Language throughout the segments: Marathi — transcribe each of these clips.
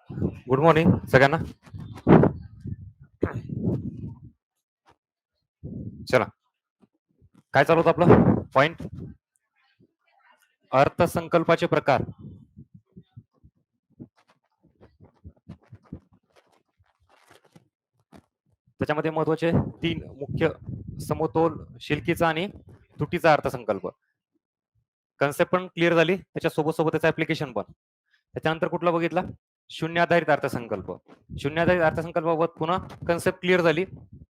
गुड मॉर्निंग सगळ्यांना. चला, काय चालू होतं आपलं पॉइंट? अर्थसंकल्पाचे प्रकार. त्याच्यामध्ये महत्वाचे 3 मुख्य: समतोल, शिल्कीचा आणि तुटीचा अर्थसंकल्प. कन्सेप्ट पण क्लिअर झाली, त्याच्यासोबत सोबत त्याचं ऍप्लिकेशन पण. त्याच्यानंतर कुठला बघितला? शून्य आधारित अर्थसंकल्प. शून्य आधारित अर्थसंकल्पाबाबत पुन्हा कन्सेप्ट क्लिअर झाली,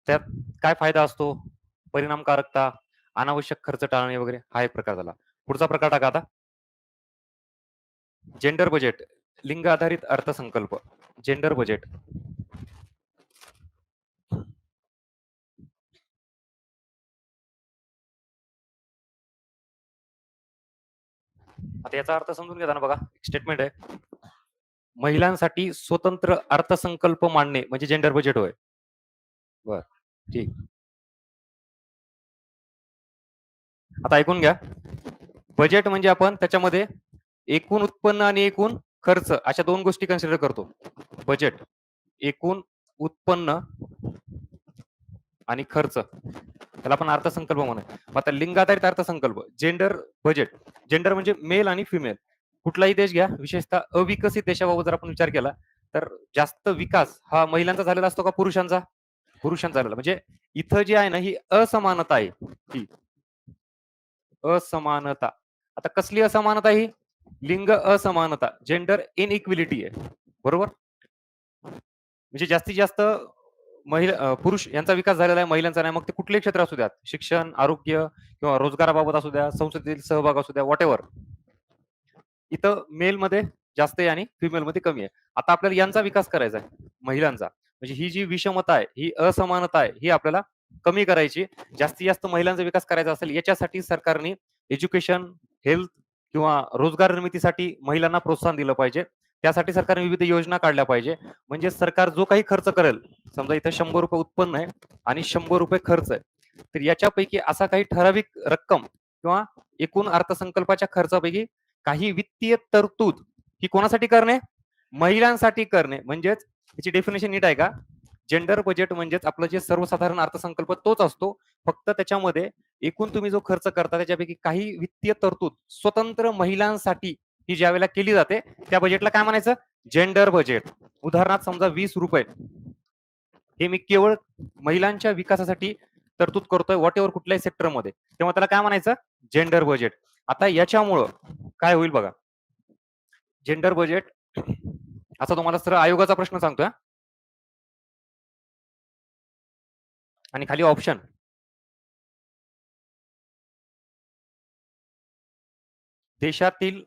त्यात काय फायदा असतो, परिणामकारकता, अनावश्यक खर्च टाळणे वगैरे, हा एक प्रकार झाला. पुढचा प्रकार टाका आता. जेंडर बजेट, लिंग आधारित अर्थसंकल्प. Gender budget. आता याचा अर्थ समजून घेताना बघा, स्टेटमेंट आहे, महिलांसाठी स्वतंत्र अर्थसंकल्प मांडणे म्हणजे जेंडर बजेट होय. बर, ठीक. आता ऐकून घ्या. बजेट म्हणजे आपण त्याच्यामध्ये एकूण उत्पन्न आणि एकूण खर्च अशा दोन गोष्टी कन्सिडर करतो. बजेट, एकूण उत्पन्न आणि खर्च, त्याला आपण अर्थसंकल्प म्हणू. आता लिंग आधारित अर्थसंकल्प, जेंडर बजेट. जेंडर म्हणजे मेल आणि फिमेल. कुठलाही देश घ्या, विशेषतः अविकसित देशाबाबत जर आपण विचार केला तर जास्त विकास हा महिलांचा झालेला असतो का पुरुषांचा? पुरुषांचा झालेला. म्हणजे इथं जे आहे ना, ही असमानता आहे. ही असमानता. आता कसली असमानता? ही लिंग असमानता, जेंडर इनइक्विलिटी आहे. बरोबर? म्हणजे जास्तीत जास्त महिला पुरुष यांचा विकास झालेला आहे, महिलांचा नाही. मग ते कुठलेही क्षेत्र असू द्यात, शिक्षण, आरोग्य किंवा रोजगाराबाबत असू द्या, संसदेतील सहभाग असू द्या, व्हॉट एव्हर. इथं मेल मध्ये जास्त आहे आणि फिमेल मध्ये कमी आहे. आता आपल्याला यांचा विकास करायचा आहे, महिलांचा. म्हणजे ही जी विषमता आहे, ही असमानता आहे, ही आपल्याला कमी करायची. जास्तीत जास्त महिलांचा विकास करायचा असेल, याच्यासाठी सरकारने एज्युकेशन, हेल्थ किंवा रोजगार निर्मितीसाठी महिलांना प्रोत्साहन दिलं पाहिजे. त्यासाठी सरकारने विविध योजना काढल्या पाहिजे. म्हणजे सरकार जो काही खर्च करेल, समजा इथं 100 रुपये उत्पन्न आहे आणि 100 रुपये खर्च आहे, तर याच्यापैकी असा काही ठराविक रक्कम किंवा एकूण अर्थसंकल्पाच्या खर्चापैकी काही वित्तीय तरतूद ही कोणासाठी करणे? महिलांसाठी करणे. म्हणजेच याची डेफिनेशन नीट आहे का? जेंडर बजेट म्हणजेच आपलं जे सर्वसाधारण अर्थसंकल्प तोच असतो, फक्त त्याच्यामध्ये एकूण तुम्ही जो खर्च करता त्याच्यापैकी काही वित्तीय तरतूद स्वतंत्र महिलांसाठी ही ज्या वेळेला केली जाते, त्या बजेटला काय म्हणायचं? Gender budget. उदाहरणार्थ समजा 20 रुपये हे मी केवळ महिलांच्या विकासासाठी तरतूद करतोय, व्हॉट एव्हर कुठल्याही सेक्टरमध्ये, तेव्हा त्याला काय म्हणायचं? Gender budget. आता याच्यामुळं काय होईल बघा, जेंडर बजेट. असा तुम्हाला सरळ आयोगाचा प्रश्न सांगतोय आणि खाली ऑप्शन. देशातील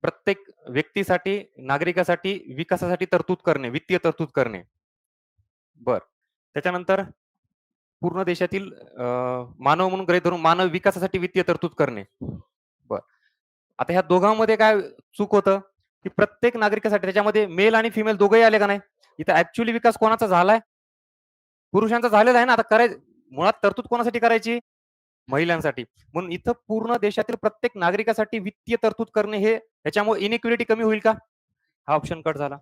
प्रत्येक व्यक्तीसाठी, नागरिकासाठी विकासासाठी तरतूद करणे, वित्तीय तरतूद करणे. बर. त्याच्यानंतर पूर्ण देशातील मानव म्हणून गृहीत धरून मानव विकासासाठी वित्तीय तरतूद करणे. बर. आता ह्या दोघांमध्ये काय चूक होतं, की प्रत्येक नागरिकासाठी, त्याच्यामध्ये मेल आणि फिमेल दोघंही आले का नाही? इथं ऍक्च्युअली विकास कोणाचा झालाय? पुरुषांचा झालेला आहे ना. आता करायचं मुळात तरतूद कोणासाठी करायची? महिलांसाठी. म्हणून इथं पूर्ण देशातील प्रत्येक नागरिकासाठी वित्तीय तरतूद करणे, हे त्याच्यामुळे इनइक्विलिटी कमी होईल का? हा ऑप्शन कट झाला.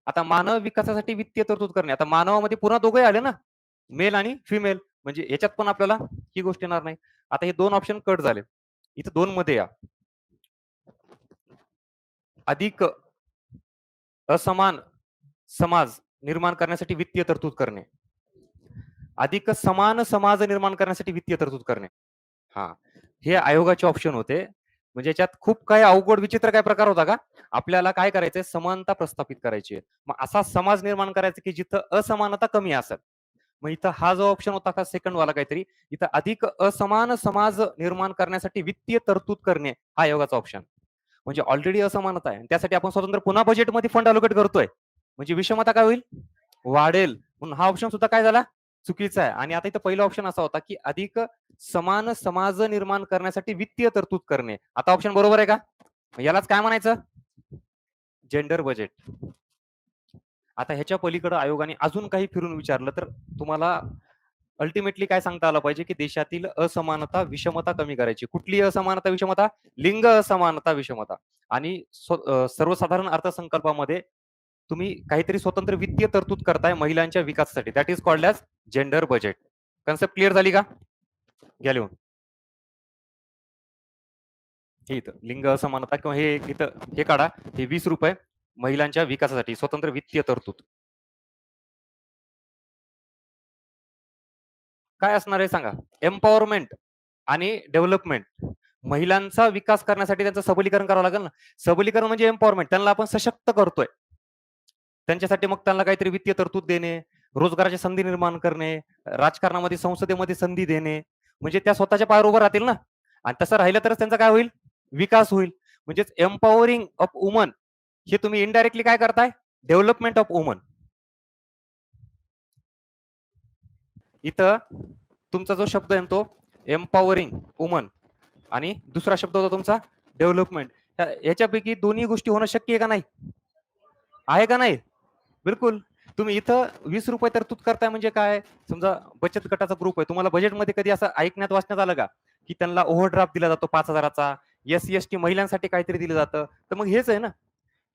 आता मानव विकासासाठी वित्तीय तरतूद करणे, आता मानवामध्ये पुन्हा दोघंही आले ना, मेल आणि फिमेल, म्हणजे याच्यात पण आपल्याला ही गोष्ट येणार नाही. आता हे दोन ऑप्शन कट झाले. इथं दोन मध्ये या. अधिक असमान समाज निर्माण करण्यासाठी वित्तीय तरतूद करणे. अधिक समान समाज निर्माण करण्यासाठी वित्तीय तरतूद करणे. हा, हे आयोगाचे ऑप्शन होते. म्हणजे याच्यात खूप काही अवघड विचित्र काय प्रकार होता का? आपल्याला काय करायचंय? समानता प्रस्थापित करायची आहे. मग असा समाज निर्माण करायचा की जिथं असमानता कमी असेल. मग इथं हा जो ऑप्शन होता का सेकंड वाला काहीतरी, इथं अधिक असमान समाज निर्माण करण्यासाठी वित्तीय तरतूद करणे, हा आयोगाचा ऑप्शन. म्हणजे ऑलरेडी असमानता आहे, त्यासाठी आपण स्वतंत्र पुन्हा बजेटमध्ये फंड अलोकेट करतोय, म्हणजे विषमता काय होईल? वाढेल. म्हणून हा ऑप्शन सुद्धा काय झाला? चुकीचा आहे. आणि आता इथं पहिला ऑप्शन असा होता की अधिक समान समाज निर्माण करण्यासाठी वित्तीय तरतूद करणे. आता ऑप्शन बरोबर आहे का? यालाच काय म्हणायचं? Gender budget. आता ह्याच्या पलीकडे आयोगाने अजून काही फिरून विचारलं तर तुम्हाला अल्टिमेटली काय सांगता आलं पाहिजे, की देशातील असमानता, विषमता कमी करायची. कुठली असमानता, विषमता? लिंग असमानता, विषमता. आणि सर्वसाधारण अर्थसंकल्पामध्ये तुम्ही काहीतरी स्वतंत्र वित्तीय तरतूद करताय महिलांच्या विकासासाठी. That is called as gender budget. Concept clear झाली का? घ्या लिहून. हे इथं लिंग असमानता किंवा हे इथं हे काढा. हे ₹20 महिलांच्या विकासासाठी स्वतंत्र वित्तीय तरतूद. काय असणार आहे सांगा? एम्पॉवरमेंट आणि डेव्हलपमेंट. महिलांचा विकास करण्यासाठी त्यांचं सबलीकरण करावं लागेल ना. सबलीकरण म्हणजे एम्पॉवरमेंट. त्यांना आपण सशक्त करतोय. त्यांच्यासाठी मग त्यांना काहीतरी वित्तीय तरतूद देणे, रोजगाराच्या संधी निर्माण करणे, राजकारणामध्ये, संसदेमध्ये संधी देणे, म्हणजे त्या स्वतःच्या पायावर उभं राहतील ना. आणि तसं राहिलं तरच त्यांचा काय होईल? विकास होईल. म्हणजेच एम्पॉवरिंग ऑफ वुमन हे तुम्ही इनडायरेक्टली काय करताय? Development of woman. इथं तुमचा जो शब्द आहे तो एम्पॉवरिंग वुमन आणि दुसरा शब्द होता तुमचा डेव्हलपमेंट. याच्यापैकी दोन्ही गोष्टी होणं शक्य आहे का नाही? आहे का नाही? बिलकुल. तुम्ही इथं ₹20 तरतूद करताय म्हणजे काय? समजा बचत गटाचा ग्रुप आहे. तुम्हाला बजेटमध्ये कधी असं ऐकण्यात वाचण्यात आलं का? की त्यांना ओव्हरड्राफ्ट दिला जातो 5,000चा, एस-सी-एस-टी महिलांसाठी काहीतरी दिलं जातं. तर मग हेच आहे ना.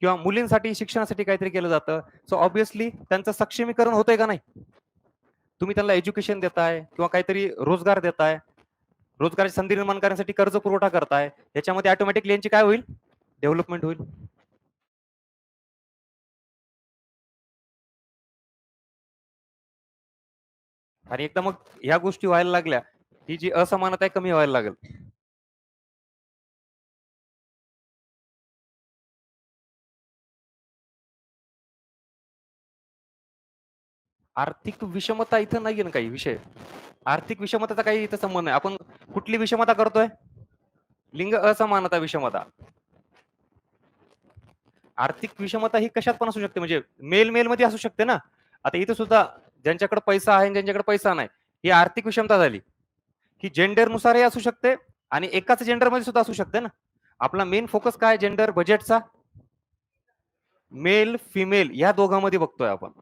किंवा मुलींसाठी शिक्षणासाठी काहीतरी केलं जातं. सो ऑब्व्हियसली त्यांचं सक्षमीकरण होतंय का नाही? तुम्ही त्यांना एज्युकेशन देताय किंवा काहीतरी रोजगार देताय. रोजगाराची संधी निर्माण करण्यासाठी कर्ज पुरवठा करताय. याच्यामध्ये ऑटोमॅटिकली यांची काय होईल? डेव्हलपमेंट होईल. आणि एकदा मग ह्या गोष्टी व्हायला लागल्या, ही जी असमानता आहे कमी व्हायला लागेल. आर्थिक विषमता इथं नाहीये ना काही विषय. आर्थिक विषमतेचा काही इथं संबंध नाही. आपण कुठली विषमता करतोय? लिंग असमानता विषमता. आर्थिक विषमता ही कशात पण असू शकते, म्हणजे मेल मध्ये असू शकते ना. आता इथं सुद्धा ज्यांच्याकडे पैसा आहे आणि ज्यांच्याकडे पैसा नाही, ही आर्थिक विषमता झाली. ही जेंडर नुसारही असू शकते आणि एकाच जेंडर मध्ये सुद्धा असू शकते ना. आपला मेन फोकस काय जेंडर बजेटचा? मेल फिमेल या दोघांमध्ये बघतोय आपण.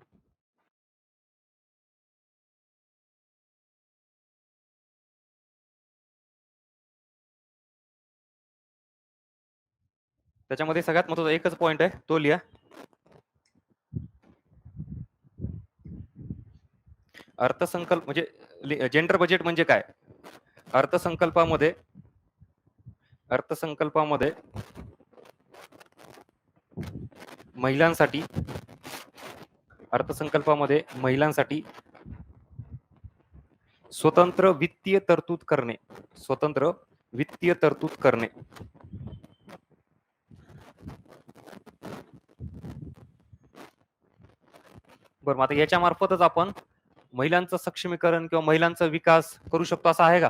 त्याच्यामध्ये सगळ्यात महत्वाचा एकच पॉइंट आहे, तो लिहा. अर्थसंकल्प म्हणजे जेंडर बजेट म्हणजे काय? अर्थसंकल्पामध्ये अर्थसंकल्पामध्ये महिलांसाठी अर्थसंकल्पामध्ये महिलांसाठी स्वतंत्र वित्तीय तरतूद करणे. स्वतंत्र वित्तीय तरतूद करणे. बरं, मग आता याच्या मार्फतच आपण महिलांचं सक्षमीकरण किंवा महिलांचा विकास करू शकतो असं आहे का?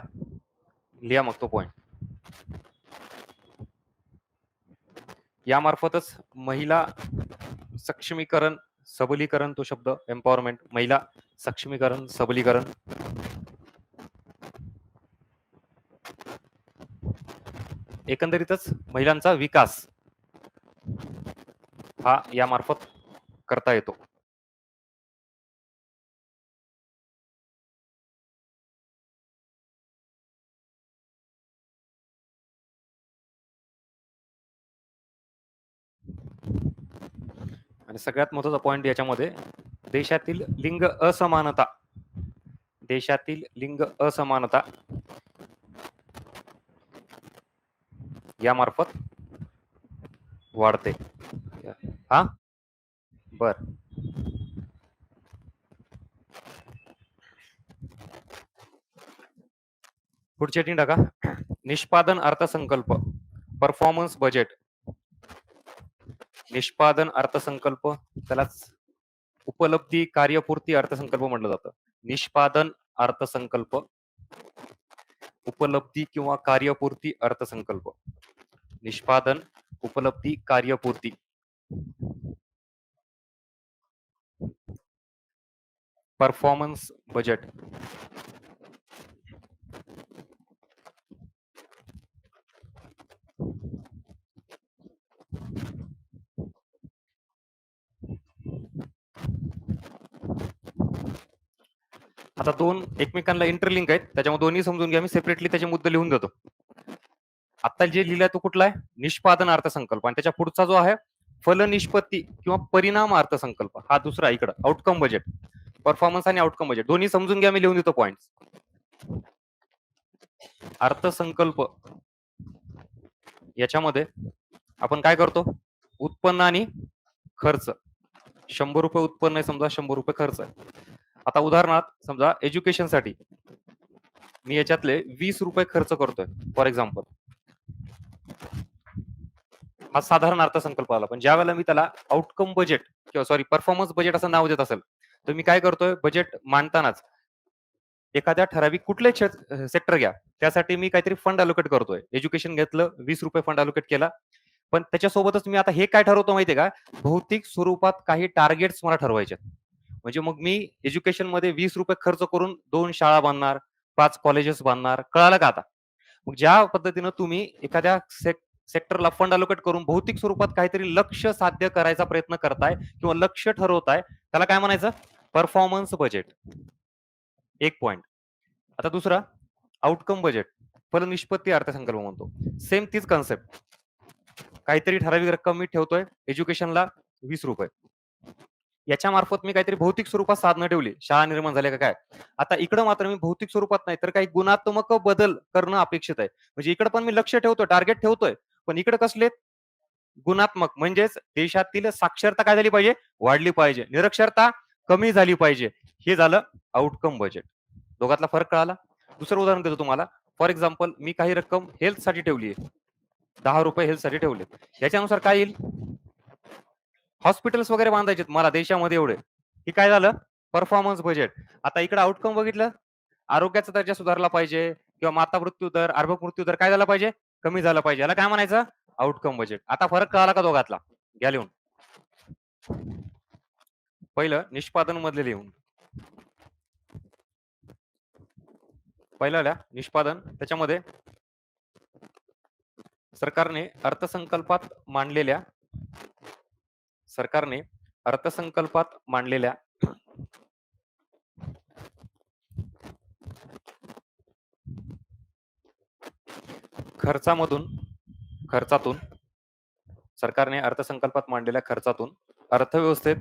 लिहा मग तो पॉइंट. यामार्फतच महिला सक्षमीकरण, सबलीकरण, तो शब्द एम्पॉवरमेंट, महिला सक्षमीकरण, सबलीकरण, एकंदरीतच महिलांचा विकास हा यामार्फत करता येतो. आणि सगळ्यात महत्त्वाचा पॉइंट याच्यामध्ये देशातील लिंग असमानता, देशातील लिंग असमानता यामार्फत वाढते. हा बर, पुढची टीम टाका. निष्पादन अर्थसंकल्प, परफॉर्मन्स बजेट. निष्पादन अर्थसंकल्प, त्यालाच उपलब्धी कार्यपूर्ती अर्थसंकल्प म्हटलं जातं. निष्पादन अर्थसंकल्प, उपलब्धी किंवा कार्यपूर्ती अर्थसंकल्प. निष्पादन, उपलब्धी, कार्यपूर्ती. Performance budget. आता दोन एकमेकांना इंटरलिंक आहेत, त्याच्यामुळे दोन्ही समजून घ्या. मी सेपरेटली त्याचे मुद्दे लिहून देतो. आता जे लिहिलंय तो कुठला आहे? निष्पादन अर्थसंकल्प. आणि त्याच्या पुढचा जो आहे फलनिष्पत्ती किंवा परिणाम अर्थसंकल्प हा दुसरा इकडं आउटकम बजेट, परफॉर्मन्स आणि आउटकम बजेट दोन्ही समजून घ्या, मी लिहून देतो पॉइंट. अर्थसंकल्प याच्यामध्ये आपण काय करतो, उत्पन्न आणि खर्च. 100 रुपये उत्पन्न आहे समजा, 100 रुपये खर्च आहे. आता उदाहरणार्थ समजा एज्युकेशनसाठी मी याच्यातले 20 रुपये खर्च करतोय फॉर एक्झाम्पल. हा साधारण अर्थसंकल्प आला. पण ज्या वेळेला मी त्याला आउटकम बजेट किंवा सॉरी परफॉर्मन्स बजेट असं नाव देत असेल, तर मी काय करतोय, बजेट मांडतानाच एखाद्या ठराविक कुठले सेक्टर घ्या, त्यासाठी मी काहीतरी फंड अलोकेट करतोय. एज्युकेशन घेतलं, 20 रुपये फंड अलोकेट केला. पण त्याच्यासोबतच मी आता हे काय ठरवतो माहितीये का, भौतिक स्वरूपात काही टार्गेट्स मला ठरवायचे. म्हणजे मग मी एज्युकेशन मध्ये 20 रुपये खर्च करून 2 शाळा बांधणार, 5 कॉलेजेस बांधणार. कळालं का आता? मग ज्या पद्धतीनं तुम्ही एखाद्या सेक्टरला फंड अलोकेट करून भौतिक स्वरूपात काहीतरी लक्ष्य साध्य करायचा प्रयत्न करताय किंवा लक्ष्य ठरवताय, त्याला काय म्हणायचं, परफॉर्मन्स बजेट. एक पॉइंट. आता दुसरा आउटकम बजेट, फलनिष्पत्ती अर्थसंकल्प म्हणतो. सेम तीच कन्सेप्ट. काहीतरी ठराविक रक्कम मी ठेवतोय एज्युकेशनला 20 रुपये. याच्या मार्फत मी काहीतरी भौतिक स्वरूपात साधनं ठेवली, शाळा निर्माण झाल्या का काय. आता इकडं मात्र मी भौतिक स्वरूपात नाही तर काही गुणात्मक बदल करणं अपेक्षित आहे. म्हणजे इकडे पण मी लक्ष ठेवतोय, टार्गेट ठेवतोय, पण इकडे कसले गुणात्मक, म्हणजेच देशातील साक्षरता काय झाली पाहिजे, वाढली पाहिजे, निरक्षरता कमी झाली पाहिजे. हे झालं आउटकम बजेट. दोघातला फरक कळाला. दुसरं उदाहरण देतो तुम्हाला. फॉर एक्झाम्पल मी काही रक्कम हेल्थसाठी ठेवली आहे, 10 रुपये हेल्थसाठी ठेवले. याच्यानुसार काय येईल, हॉस्पिटल्स वगैरे बांधायचे मला देशामध्ये एवढे. हे काय झालं, परफॉर्मन्स बजेट. आता इकडे आउटकम बघितलं, आरोग्याचा दर्जा सुधारला पाहिजे किंवा माता मृत्यू दर, अर्भक मृत्यू दर काय झाला पाहिजे, कमी झाला पाहिजे. याला काय म्हणायचं, आउटकम बजेट. आता फरक कळाला का दोघातला, घ्या लिहून. पहिलं निष्पादन मधले लिहून. पहिलं निष्पादन, त्याच्यामध्ये सरकारने अर्थसंकल्पात मांडलेल्या खर्चातून सरकारने अर्थसंकल्पात मांडलेल्या खर्चातून अर्थव्यवस्थेत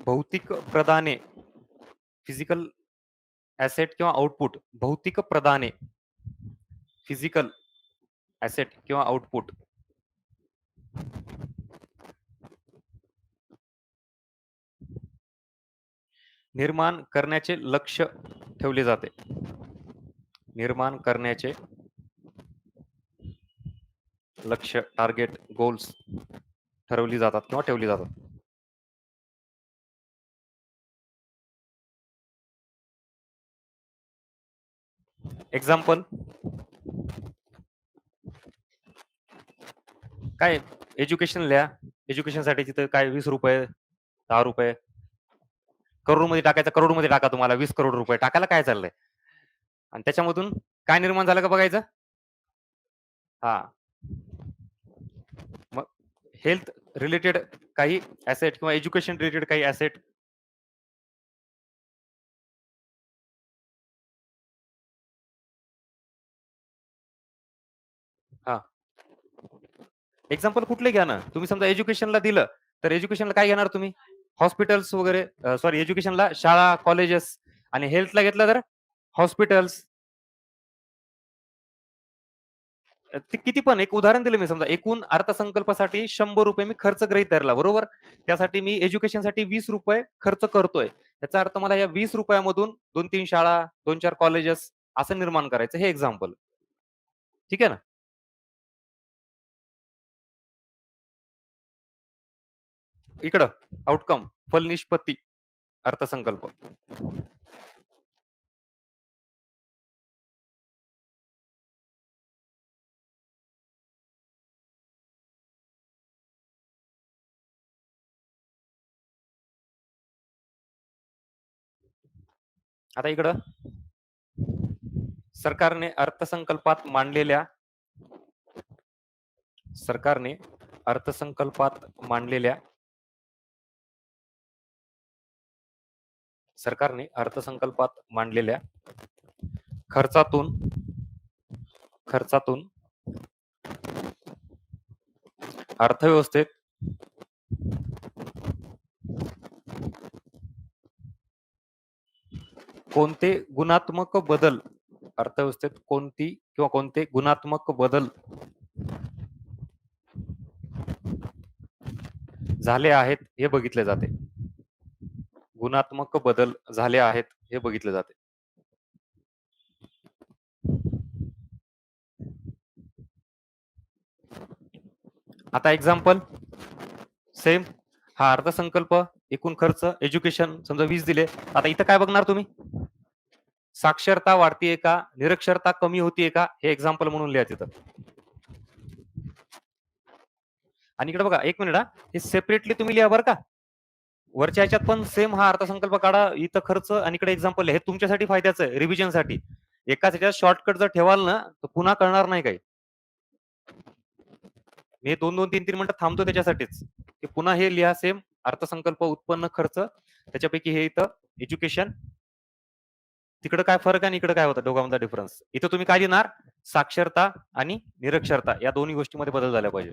भौतिक प्रदाने, फिजिकल ऍसेट किंवा आउटपुट, भौतिक प्रदाने, फिजिकल ऍसेट किंवा आउटपुट निर्माण करण्याचे लक्ष्य ठेवले जाते. निर्माण करण्याचे लक्ष्य, टार्गेट, गोल्स ठरवली जातात किंवा ठेवली जातात. एक्झाम्पल काय, एज्युकेशन लिहा. एज्युकेशनसाठी तिथं काय 20 रुपये, 10 रुपये, करोड मध्ये टाकायचं, करोड मध्ये टाका, तुम्हाला 20 करोड रुपये टाकायला काय चाललंय. आणि त्याच्यामधून काय निर्माण झालं का बघायचं. हा, मग हेल्थ रिलेटेड काही ऍसेट किंवा एज्युकेशन रिलेटेड काही ऍसेट. हा, एक्झाम्पल कुठले घ्या ना तुम्ही. समजा एज्युकेशनला दिलं तर एज्युकेशनला काय घेणार तुम्ही, हॉस्पिटल्स वगैरे, सॉरी एज्युकेशनला शाळा, कॉलेजेस. आणि हेल्थला घेतलं तर हॉस्पिटल्स. ते किती पण, एक उदाहरण दिलं मी. समजा एकूण अर्थसंकल्पासाठी 100 रुपये मी खर्च गृहीत धरला, बरोबर. त्यासाठी मी एज्युकेशनसाठी 20 रुपये खर्च करतोय. त्याचा अर्थ मला या 20 रुपयामधून 2-3 शाळा, 2-4 कॉलेजेस असं निर्माण करायचं. हे एक्झाम्पल, ठीक आहे ना. इकडं आउटकम, फलनिष्पत्ती अर्थसंकल्प. आता इकडं सरकारने अर्थसंकल्पात मांडलेल्या सरकारने अर्थसंकल्पात मांडलेल्या सरकारने अर्थसंकल्पात मांडलेल्या खर्चातून खर्चातून अर्थव्यवस्थेत कोणते गुणात्मक बदल अर्थव्यवस्थेत कोणती किंवा कोणते गुणात्मक बदल झाले आहेत हे बघितले जाते. गुणात्मक बदल झाले आहेत हे बघितले जाते. आता एक्झाम्पल सेम हा अर्थसंकल्प, एकूण खर्च, एज्युकेशन समजा 20 दिले. आता इथं काय बघणार तुम्ही? साक्षरता वाढतीये का, निरक्षरता कमी होतीये का, हे एक्झाम्पल म्हणून लिहा तिथं. आणि इकडे बघा, एक मिनिट हा, हे सेपरेटली तुम्ही लिहा बरं का. वरच्या ह्याच्यात पण सेम हा अर्थसंकल्प काढा, इथं खर्च आणि इकडे एक्झाम्पल, हे तुमच्यासाठी फायद्याचं आहे रिव्हिजनसाठी. एकाच ह्याच्यात शॉर्टकट जर ठेवाल ना तर पुन्हा कळणार नाही काही. मी 2-2, 3-3 मिनिटं थांबतो त्याच्यासाठीच, की पुन्हा हे लिहा सेम अर्थसंकल्प, उत्पन्न, खर्च, त्याच्यापैकी हे इथं एज्युकेशन. तिकडे काय फरक आहे आणि इकडे काय होतं दोघांमधला डिफरन्स. इथं तुम्ही काय लिहिणार? साक्षरता आणि निरक्षरता या दोन्ही गोष्टींमध्ये बदल झाला पाहिजे.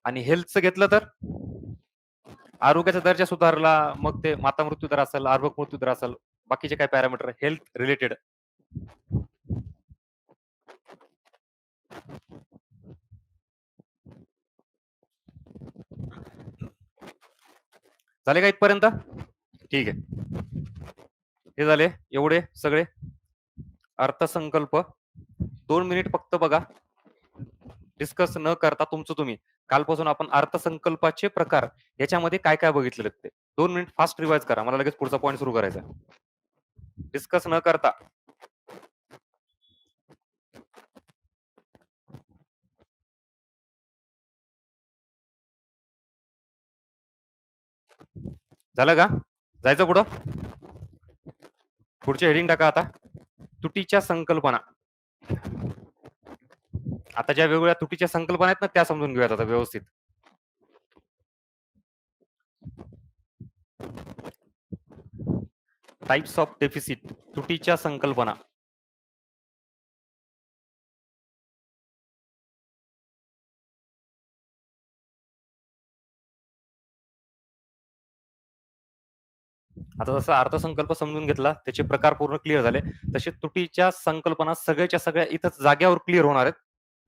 आणि हेल्थचं घेतलं तर आरोग्याचा दर्जा सुधारला, मग ते माता मृत्यू दर असेल, अर्भक मृत्यू दर असेल, बाकीचे काय पॅरामीटर हेल्थ रिलेटेड. झाले का इथपर्यंत? ठीक आहे. हे झाले एवढे सगळे अर्थसंकल्प. 2 मिनिट फक्त बघा, डिस्कस न करता तुमचं तुम्ही. कालपासून आपण अर्थसंकल्पाचे प्रकार याच्यामध्ये काय काय बघितलेले ते 2 मिनिट फास्ट रिवाइज करा. मला लगेच पुढचा पॉईंट सुरू करायचा. डिस्कस न करता. झालं का? जायचं पुढं? पुढचे हेडिंग टाका आता. तुटीच्या संकल्पना. आता ज्या वेगवेगळ्या तुटीच्या संकल्पना आहेत ना त्या समजून घेऊयात आता व्यवस्थित. टाइप्स ऑफ डेफिसिट, तुटीच्या संकल्पना. आता जसं अर्थसंकल्प समजून घेतला, त्याचे प्रकार पूर्ण क्लिअर झाले, तसे तुटीच्या संकल्पना सगळ्याच्या सगळ्या इथंच जाग्यावर क्लिअर होणार आहेत.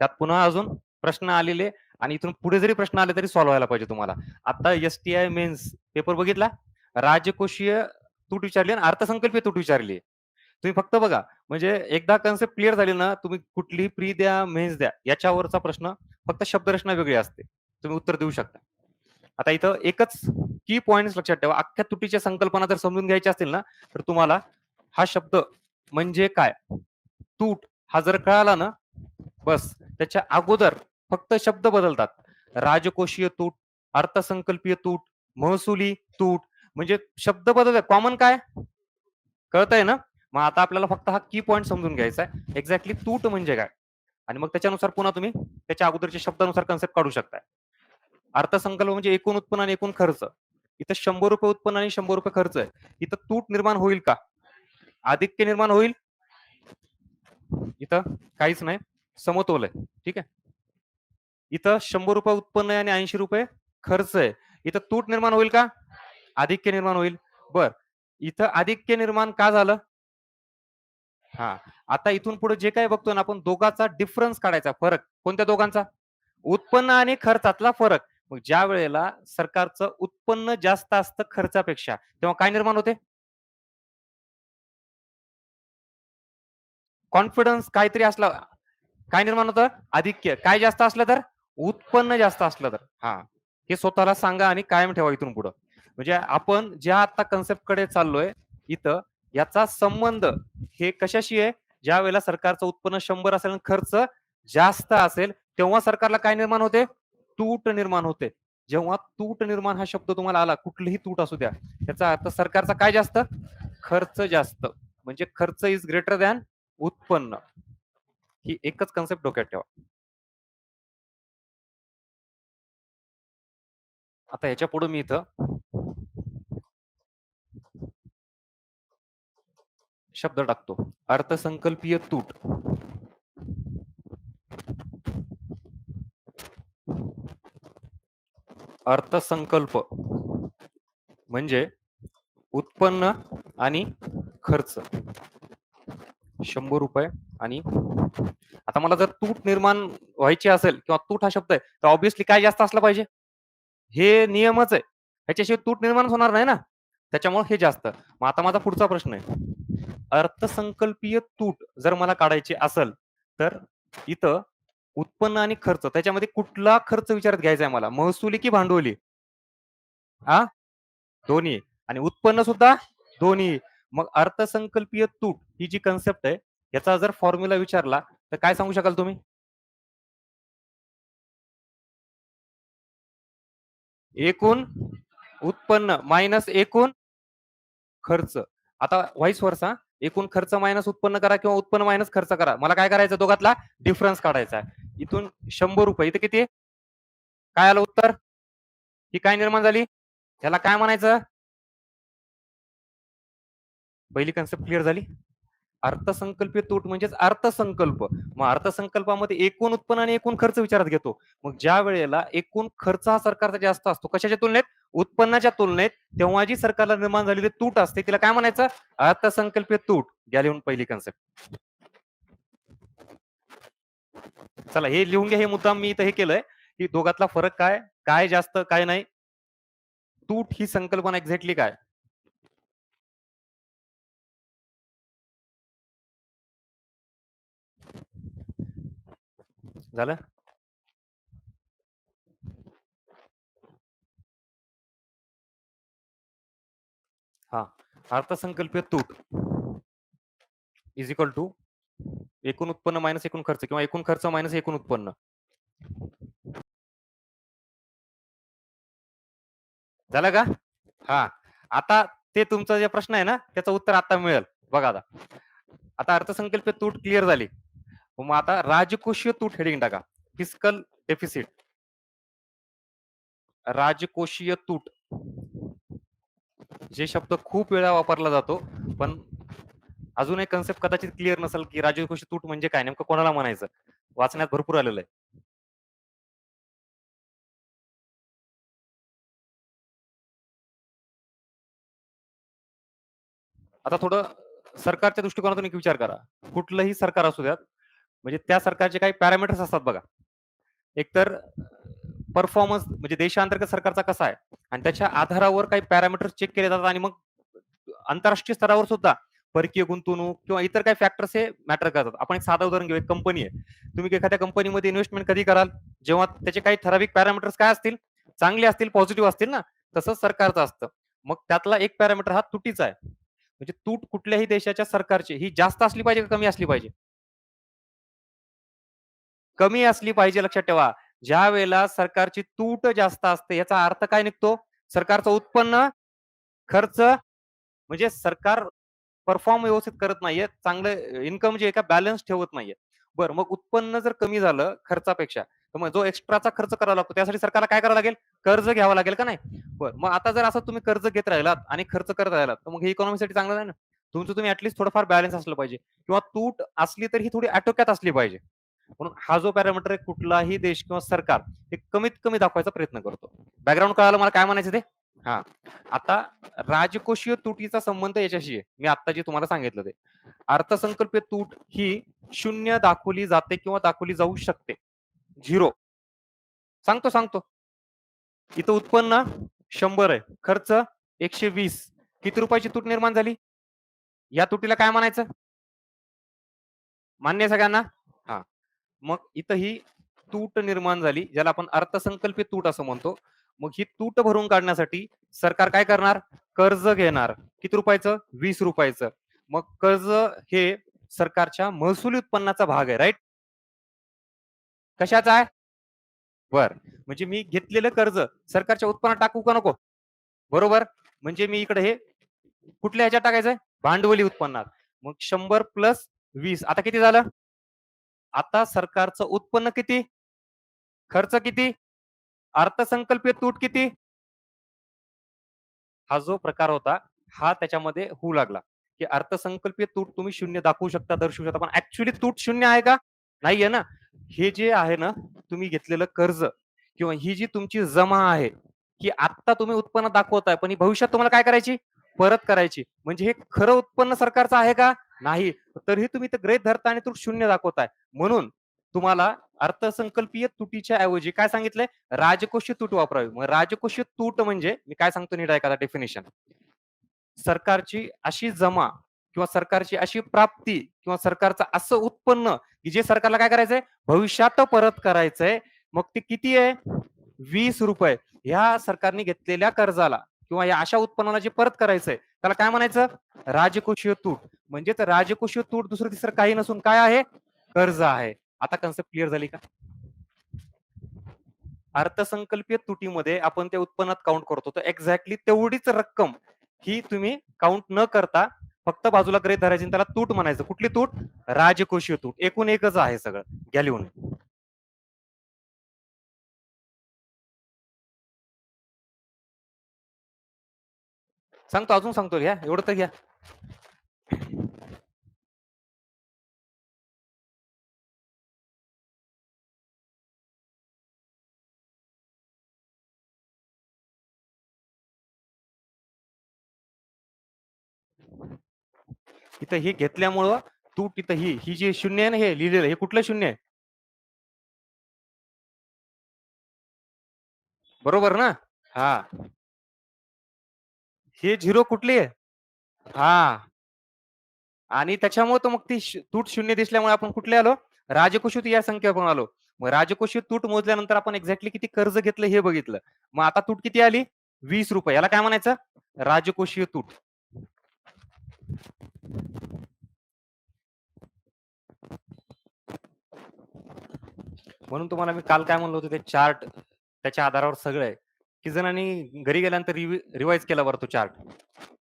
त्यात पुन्हा अजून प्रश्न आलेले आणि इथून पुढे जरी प्रश्न आले तरी सॉल्व्ह व्हायला पाहिजे तुम्हाला. आता STI मेन्स पेपर बघितला, राजकोषीय तूट विचारली आणि अर्थसंकल्पीय तूट विचारली. तुम्ही फक्त बघा, म्हणजे एकदा कन्सेप्ट क्लिअर झाली ना, तुम्ही कुठलीही प्री द्या, मेन्स द्या, याच्यावरचा प्रश्न फक्त शब्दरचना वेगळी असते, तुम्ही उत्तर देऊ शकता. आता इथं एकच की पॉइंट लक्षात ठेवा, अख्ख्या तुटीच्या संकल्पना जर समजून घ्यायच्या असतील ना, तर तुम्हाला हा शब्द म्हणजे काय, तूट हा जर कळाला ना, बस त्याच्या अगोदर फक्त शब्द बदलतात. राजकोषीय तूट, अर्थसंकल्पीय तूट, महसुली तूट, म्हणजे शब्द बदलतात. कॉमन काय कळतंय ना? मग आता आपल्याला फक्त हा की पॉइंट समजून घ्यायचा आहे, एक्झॅक्टली तूट म्हणजे काय, आणि मग त्याच्यानुसार पुन्हा तुम्ही त्याच्या अगोदरच्या शब्दानुसार कन्सेप्ट काढू शकताय. अर्थसंकल्प म्हणजे एकूण उत्पन्न आणि एकूण खर्च. इथं ₹100 उत्पन्न आणि ₹100 खर्च आहे. इथं तूट निर्माण होईल का? आधिक्य निर्माण होईल? इथं काहीच नाही, समतोल आहे. ठीक आहे. इथं ₹100 उत्पन्न आहे आणि ₹80 खर्च आहे. इथं तूट निर्माण होईल का? आधिक्य निर्माण होईल. बर, इथं आधिक्य निर्माण का झालं? हा, आता इथून पुढे जे काही बघतोय ना आपण, दोघांचा डिफरन्स काढायचा, फरक कोणत्या दोघांचा? उत्पन्न आणि खर्चातला फरक. मग ज्या वेळेला सरकारचं उत्पन्न जास्त असतं खर्चापेक्षा, तेव्हा काय निर्माण होते? कॉन्फिडन्स काहीतरी असला, काय निर्माण होतं? आधिक्य. काय जास्त असलं तर? उत्पन्न जास्त असलं तर. हा, हे स्वतःला सांगा आणि कायम ठेवा इथून पुढं. म्हणजे आपण ज्या आता कन्सेप्ट कडे चाललोय, इथं याचा संबंध हे कशाशी आहे? ज्या वेळेला सरकारचं उत्पन्न 100 असेल आणि खर्च जास्त असेल, तेव्हा सरकारला काय निर्माण होते? तूट निर्माण होते. जेव्हा तूट निर्माण हा शब्द तुम्हाला आला, कुठलीही तूट असू द्या, त्याचा अर्थ सरकारचा काय जास्त? खर्च जास्त. म्हणजे खर्च इज ग्रेटर दॅन उत्पन्न. ही एकच कन्सेप्ट डोक्यात ठेवा. आता ह्याच्या पुढे मी इथं शब्द टाकतो. अर्थसंकल्पीय तूट. अर्थसंकल्प म्हणजे उत्पन्न आणि खर्च. 100 रुपये आणि आता मला जर तूट निर्माण व्हायची असेल किंवा तूट हा शब्द आहे तर ऑब्व्हियसली काय जास्त असलं पाहिजे? हे नियमच आहे. ह्याच्याशिवाय तूट निर्माणच होणार नाही ना. त्याच्यामुळे हे जास्त. मग आता माझा पुढचा प्रश्न आहे. अर्थसंकल्पीय तूट जर मला काढायची असेल, तर इथं उत्पन्न आणि खर्च त्याच्यामध्ये कुठला खर्च विचारात घ्यायचा आहे मला? महसुली की भांडवली? हां, दोन्ही आणि उत्पन्न सुद्धा दोन्ही. मग अर्थसंकल्पीय तूट ही जी कन्सेप्ट आहे, याचा जर फॉर्म्युला विचारला, तर काय सांगू शकाल तुम्ही? एकूण उत्पन्न मायनस एकूण खर्च. आता व्हाईस वर्सा एकूण खर्च मायनस उत्पन्न करा किंवा उत्पन्न मायनस खर्च करा. मला काय करायचं दोघातला डिफरन्स काढायचा आहे. इथून 100 रुपये इथे किती? काय आलं उत्तर? ही काय निर्माण झाली? ह्याला काय म्हणायचं? पहिली कन्सेप्ट क्लिअर झाली. अर्थसंकल्पीय तूट म्हणजेच अर्थसंकल्प. मग अर्थसंकल्पामध्ये एकूण उत्पन्न आणि एकूण खर्च विचारात घेतो. मग ज्या वेळेला एकूण खर्च हा सरकारचा जास्त असतो कशाच्या तुलनेत? उत्पन्नाच्या तुलनेत, तेव्हा जी सरकारला निर्माण झालेली तूट असते तिला काय म्हणायचं? अर्थसंकल्पीय तूट. घ्या लिहून पहिली कन्सेप्ट. चला हे लिहून घ्या. हे मुद्दाम मी इथं हे केलंय की दोघातला फरक काय, काय जास्त काय नाही, तूट ही संकल्पना एक्झॅक्टली काय. झालं. हा, अर्थसंकल्पीय तूट इज इक्वल टू एकूण उत्पन्न मायनस एकूण खर्च किंवा एकूण खर्च मायनस एकूण उत्पन्न. झालं का? हा, आता ते तुमचा जे प्रश्न आहे ना त्याचं उत्तर आता मिळेल. बघा आता. आता अर्थसंकल्पीय तूट क्लिअर झाली. मग आता राजकोषीय तूट हेडिंग टाका. Fiscal deficit. राजकोषीय तूट. जे शब्द खूप वेळा वापरला जातो, पण अजून एक कन्सेप्ट कदाचित क्लिअर नसेल की राजकोषीय तूट म्हणजे काय, नेमकं कोणाला म्हणायचं. वाचण्यात भरपूर आलेलं आहे. आता थोडं सरकारच्या दृष्टिकोनातून एक विचार करा. कुठलंही सरकार असू द्यात, म्हणजे त्या सरकारचे काही पॅरामीटर्स असतात बघा. एकतर परफॉर्मन्स म्हणजे देशांतर्गत सरकारचा कसा आहे आणि त्याच्या आधारावर काही पॅरामीटर्स चेक केले जातात आणि मग आंतरराष्ट्रीय स्तरावर सुद्धा परकीय गुंतवणूक किंवा इतर काही फॅक्टर्स हे मॅटर करतात. आपण एक साधं उदाहरण घेऊ. एक कंपनी आहे. तुम्ही एखाद्या कंपनीमध्ये इन्व्हेस्टमेंट कधी कराल? जेव्हा त्याचे काही ठराविक पॅरामीटर्स काय असतील? चांगले असतील, पॉझिटिव्ह असतील ना. तसंच सरकारचं असतं. मग त्यातला एक पॅरामीटर हा तुटीचा आहे. म्हणजे तूट कुठल्याही देशाच्या सरकारची ही जास्त असली पाहिजे का कमी असली पाहिजे? कमी असली पाहिजे. लक्षात ठेवा. ज्या वेळेला सरकारची तूट जास्त असते याचा अर्थ काय निघतो? सरकारचं उत्पन्न, खर्च म्हणजे सरकार परफॉर्म व्यवस्थित करत नाहीये. चांगलं इन्कम जे आहे का बॅलन्स ठेवत नाहीये. बरं, मग उत्पन्न जर कमी झालं खर्चापेक्षा, तर मग जो एक्स्ट्राचा खर्च करावा लागतो त्यासाठी सरकारला काय करावं लागेल? कर्ज घ्यावं लागेल का नाही? बरं, मग आता जर असं तुम्ही कर्ज घेत राहिलात आणि खर्च करत राहिलात, तर मग हे इकॉनॉमीसाठी चांगलं नाही ना. तुमचं तुम्ही ॲटलीस्ट थोडंफार बॅलन्स असलं पाहिजे किंवा तूट असली तर ही थोडी आटोक्यात असली पाहिजे. म्हणून हा जो पॅरामीटर आहे कुठलाही देश किंवा सरकार हे कमीत कमी दाखवायचा प्रयत्न करतो. बॅकग्राऊंड कळालं मला काय म्हणायचं ते? हां. आता राजकोषीय तुटीचा संबंध याच्याशी आहे. मी आत्ता जे तुम्हाला सांगितलं ते. अर्थसंकल्पीय तूट ही 0 दाखवली जाते किंवा दाखवली जाऊ शकते. 0 सांगतो. इथं उत्पन्न 100 आहे. खर्च 120. किती रुपयाची तूट निर्माण झाली? या तुटीला काय म्हणायचं? मान्य आहे सगळ्यांना? हां. मग इथं ही तूट निर्माण झाली, ज्याला आपण अर्थसंकल्पित तूट असं म्हणतो. मग ही तूट भरून काढण्यासाठी सरकार काय करणार? कर्ज घेणार. किती रुपयाचं? 20 रुपयाचं. मग कर्ज हे सरकारच्या महसुली उत्पन्नाचा भाग आहे, राइट? कशाचा आहे? बरं. म्हणजे मी घेतलेलं कर्ज सरकारच्या उत्पन्नात टाकू का नको? बरोबर. म्हणजे मी इकडे हे कुठल्या ह्याच्यात टाकायचंय? भांडवली उत्पन्नात. मग 100 प्लस 20 आता किती झालं? आता सरकारचं उत्पन्न किती? खर्च किती? अर्थसंकल्पीय तूट किती? हा जो प्रकार होता, हा त्याच्यामध्ये होऊ लागला, की अर्थसंकल्पीय तूट तुम्ही शून्य दाखवू शकता, दर्शवू शकता, पण ऍक्च्युली तूट शून्य आहे का? नाहीये ना. हे जे आहे ना, तुम्ही घेतलेलं कर्ज किंवा ही जी तुमची जमा आहे, ही आत्ता तुम्ही उत्पन्न दाखवताय, पण ही भविष्यात तुम्हाला काय करायची? परत करायची. म्हणजे हे खरं उत्पन्न सरकारचं आहे का? नाही. तरीही तुम्ही ते गृहीत धरता आणि तूट शून्य दाखवताय. म्हणून तुम्हाला अर्थसंकल्पीय तुटीच्या ऐवजी काय सांगितलंय? राजकोषीय तूट वापरावी. मग राजकोषीय तूट म्हणजे मी काय सांगतो नीट ऐका डेफिनेशन. सरकारची अशी जमा किंवा सरकारची अशी प्राप्ती किंवा सरकारचं असं उत्पन्न की जे सरकारला काय करायचंय? भविष्यात परत करायचंय. मग ते किती आहे? ₹20. ह्या सरकारने घेतलेल्या कर्जाला किंवा या अशा उत्पन्नाला जे परत करायचंय त्याला काय म्हणायचं? राजकोषीय तूट. म्हणजेच राजकोषीय तूट दुसरं तिसरं काही नसून काय आहे? कर्ज आहे. आता कन्सेप्ट क्लिअर झाली का? अर्थसंकल्पीय तुटीमध्ये आपण त्या उत्पन्नात काउंट करतो. तर एक्झॅक्टली तेवढीच रक्कम ही तुम्ही काउंट न करता फक्त बाजूला गृहीत धरायची आणि त्याला तूट म्हणायचं. कुठली तूट? राजकोषीय तूट. एकूण एकच आहे सगळं. घ्या लिहून. सांगतो, अजून सांगतो, घ्या एवढं तर घ्या. इथं हे घेतल्यामुळं तूट इथं ही जी शून्य आहे ना, हे लिहिलेलं हे कुठलं शून्य आहे? बरोबर ना? हा. हे झिरो कुठली आहे? हा. आणि त्याच्यामुळे तर मग ती तूट शून्य दिसल्यामुळे आपण कुठले आलो? राजकोषीय या संख्येवर पण आलो. मग राजकोषीय तूट मोजल्यानंतर आपण एक्झॅक्टली किती कर्ज घेतलं हे बघितलं. मग आता तूट किती आली? ₹20. याला काय म्हणायचं? राजकोषीय तूट. म्हणून तुम्हाला मी काल काय म्हणलं होतं, ते चार्ट त्याच्या आधारावर सगळं आहे. किती जणांनी घरी गेल्यानंतर रिवाइज केला बरं तो चार्ट?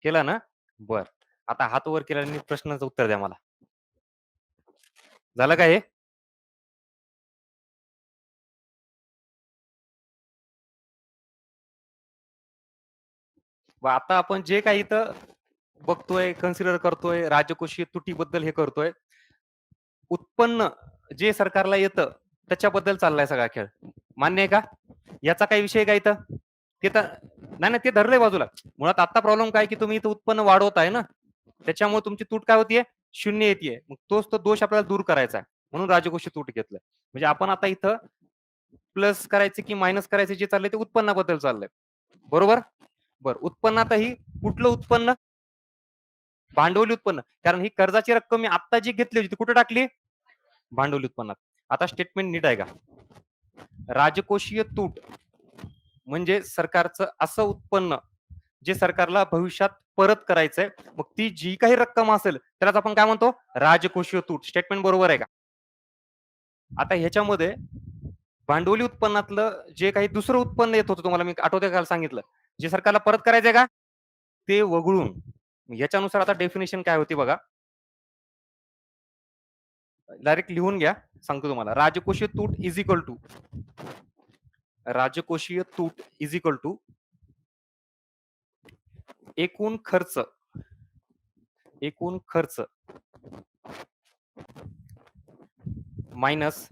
केला ना? बरं. आता हात वर केल्याने प्रश्नाचं उत्तर द्या मला. झालं का हे? मग आता आपण जे काही इथं बघतोय, कन्सिडर करतोय, राजकोषीय तुटीबद्दल हे करतोय. उत्पन्न जे सरकारला येतं त्याच्याबद्दल चाललाय सगळा खेळ. मान्य आहे का? याचा काही विषय का इथं? ते तर नाही, नाही, ते धरलंय बाजूला. मुळात आता प्रॉब्लेम काय की तुम्ही इथं उत्पन्न वाढवताय ना, त्याच्यामुळे तुमची तूट काय होतीये? शून्य येतीये. मग तोच तो दोष आपल्याला दूर करायचा आहे. म्हणून राजकोषीय तूट घेतलंय. म्हणजे आपण आता इथं प्लस करायचे की मायनस करायचे जे चाललंय ते उत्पन्नाबद्दल चाललंय. बरोबर? बरं. उत्पन्नातही कुठलं उत्पन्न? भांडवली उत्पन्न. कारण ही कर्जाची रक्कम मी आत्ता जी घेतली होती ती कुठे टाकली? भांडवली उत्पन्नात. आता स्टेटमेंट नीट आहे का? राजकोषीय तूट म्हणजे सरकारचं असं उत्पन्न जे सरकारला भविष्यात परत करायचंय. मग ती जी काही रक्कम असेल त्यालाच आपण काय म्हणतो? राजकोषीय तूट. स्टेटमेंट बरोबर आहे का? आता ह्याच्यामध्ये भांडवली उत्पन्नातलं जे काही दुसरं उत्पन्न येत होतं तुम्हाला मी आठवतंय का सांगितलं? जे सरकारला परत करायचंय का? ते वगळून याच्यानुसार आता डेफिनेशन काय होती बघा. डायरेक्ट लिहून घ्या. सांगतो तुम्हाला. राजकोषीय तूट इज इक्वल टू एकूण खर्च एकूण खर्च मायनस.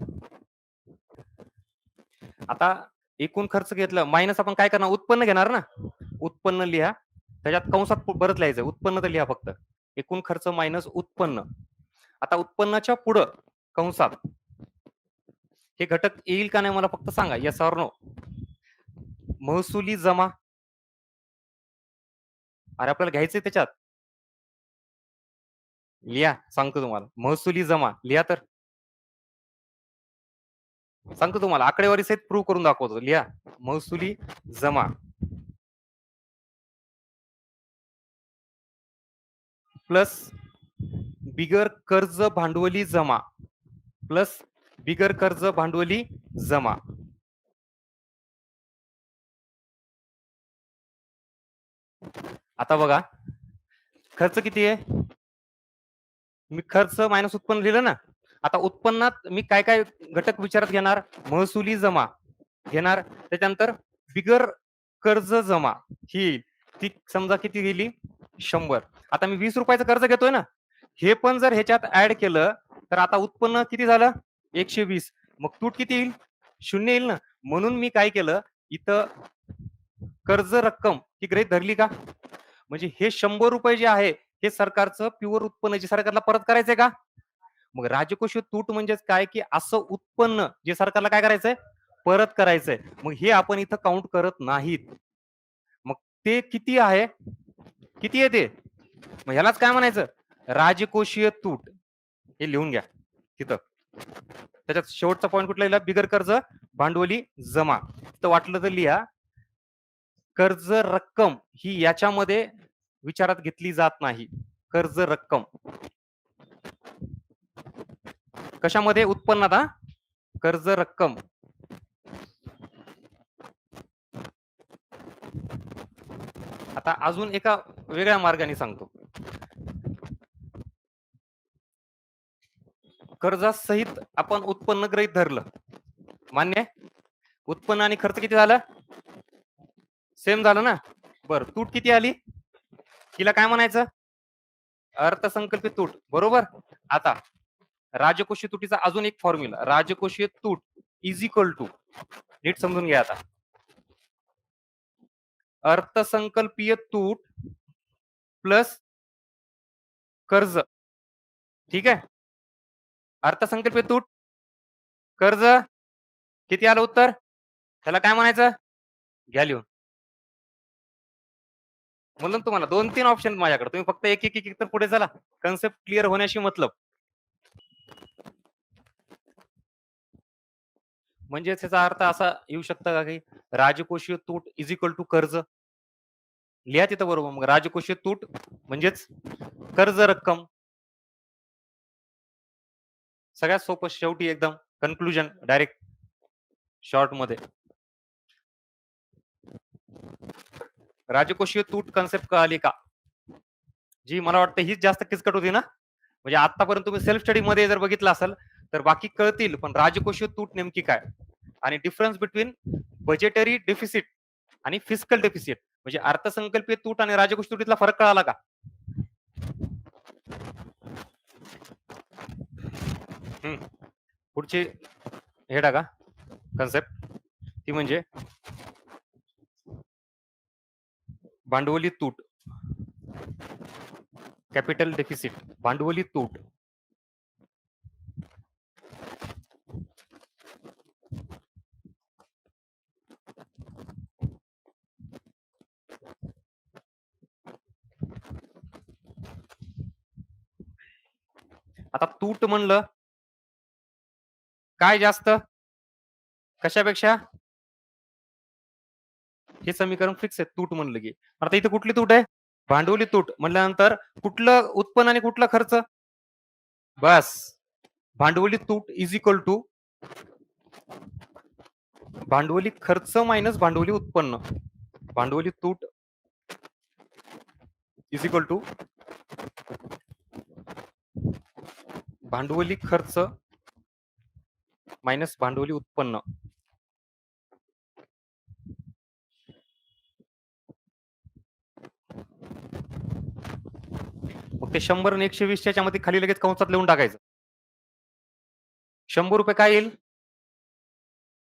आता एकूण खर्च घेतलं मायनस आपण काय करणार? उत्पन्न घेणार ना. उत्पन्न लिहा. त्याच्यात कंसात परत लिहायचं. उत्पन्न तर लिहा फक्त. एकूण खर्च मायनस उत्पन्न. आता उत्पन्नाच्या पुढं कंसात हे घटक येईल का नाही मला फक्त सांगा. Yes or no? महसुली जमा. अरे आपल्याला घ्यायचंय त्याच्यात. लिहा. सांगतो तुम्हाला. महसुली जमा लिहा तर. सांगतो तुम्हाला. आकडेवारी सहित प्रूव्ह करून दाखवतो. लिहा. महसुली जमा प्लस बिगर कर्ज भांडवली जमा प्लस बिगर कर्ज भांडवली जमा. आता बघा खर्च किती आहे? मी खर्च मायनस उत्पन्न लिहिलं ना. आता उत्पन्नात मी काय काय घटक विचारात घेणार? महसुली जमा घेणार. त्याच्यानंतर बिगर कर्ज जमा ही ती समजा किती गेली? 100. आता मी 20 रुपयाचं कर्ज घेतोय ना, हे पण जर ह्याच्यात ऍड केलं तर आता उत्पन्न किती झालं? 120. मग तूट किती येईल? 0 येईल ना. म्हणून मी काय केलं, इथं कर्ज रक्कम ही गृहीत धरली का? म्हणजे हे 100 रुपये जे आहे, हे सरकारचं प्युअर उत्पन्न जे सरकारला परत करायचंय का? मग राजकोषीय तूट म्हणजेच काय, की असं उत्पन्न जे सरकारला काय करायचंय? परत करायचंय. मग हे आपण इथं काउंट करत नाहीत. मग ते किती आहे? किती आहे ते? मग ह्यालाच काय म्हणायचं? राजकोषीय तूट. हे लिहून घ्या तिथं. त्याच्यात शेवटचा पॉईंट कुठला लिहिला? बिगर कर्ज भांडवली जमा. तर वाटलं तर लिहा. कर्ज रक्कम ही याच्यामध्ये विचारात घेतली जात नाही. कर्ज रक्कम कशामध्ये? उत्पन्नात. हा, कर्ज रक्कम. आता अजून एका वेगळ्या मार्गाने सांगतो. कर्जासहित आपण उत्पन्न गृहीत धरलं, मान्य आहे? उत्पन्न आणि खर्च किती झालं? सेम झालं ना. बरं, तूट किती आली? तिला काय म्हणायचं? अर्थसंकल्पित तूट. बरोबर. आता राजकोषीय तुटीचा अजून एक फॉर्म्युला, राजकोषीय तूट इज इक्वल टू, नीट समजून घ्या आता, अर्थसंकल्पीय तूट प्लस कर्ज. ठीक आहे. अर्थसंकल्पीय तूट, कर्ज किती आलं उत्तर? त्याला काय म्हणायचं? घ्या लिहून. म्हणून तुम्हाला 2-3 ऑप्शन माझ्याकडे, तुम्ही फक्त एक एक एक तर पुढे चला. कन्सेप्ट क्लिअर होण्याशी मतलब. म्हणजे त्याचा अर्थ असा येऊ शकता का, की राजकोषीय तूट इज इक्वल टू कर्ज. लिहा तिथं बरोबर. मग राजकोषीय तूट म्हणजेच कर्ज रक्कम. सगळ्यात सोपं शेवटी एकदम कन्क्लुजन डायरेक्ट शॉर्ट मध्ये. राजकोषीय तूट कन्सेप्ट कळाली का? जी मला वाटतं हीच जास्त किचकट होती ना. म्हणजे आतापर्यंत तुम्ही सेल्फ स्टडी मध्ये जर बघितलं असेल तर बाकी कळतील, पण राजकोषीय तूट नेमकी काय आणि डिफरन्स बिटवीन बजेटरी डेफिसिट आणि फिस्कल डेफिसिट, म्हणजे अर्थसंकल्पीय तूट आणि राजकोषीय तुटीतला फरक कळाला का? पुढची हे टाका कन्सेप्ट, ती म्हणजे भांडवली तूट, कॅपिटल डेफिसिट. भांडवली तूट आता तूट म्हणलं काय जास्त कशापेक्षा? हे समीकरण फिक्स आहे तूट म्हणलं की. आता इथे कुठली तूट आहे? भांडवली तूट म्हणल्यानंतर कुठलं उत्पन्न आणि कुठला खर्च? बस, भांडवली तूट इज इक्वल टू भांडवली खर्च मायनस भांडवली उत्पन्न. भांडवली तूट इज इक्वल टू भांडवली खर्च मायनस भांडवली उत्पन्न. मग ते 100 आणि 120 च्या मध्ये खाली लगेच कंसात लिहून टाकायचं. 100 रुपये काय येईल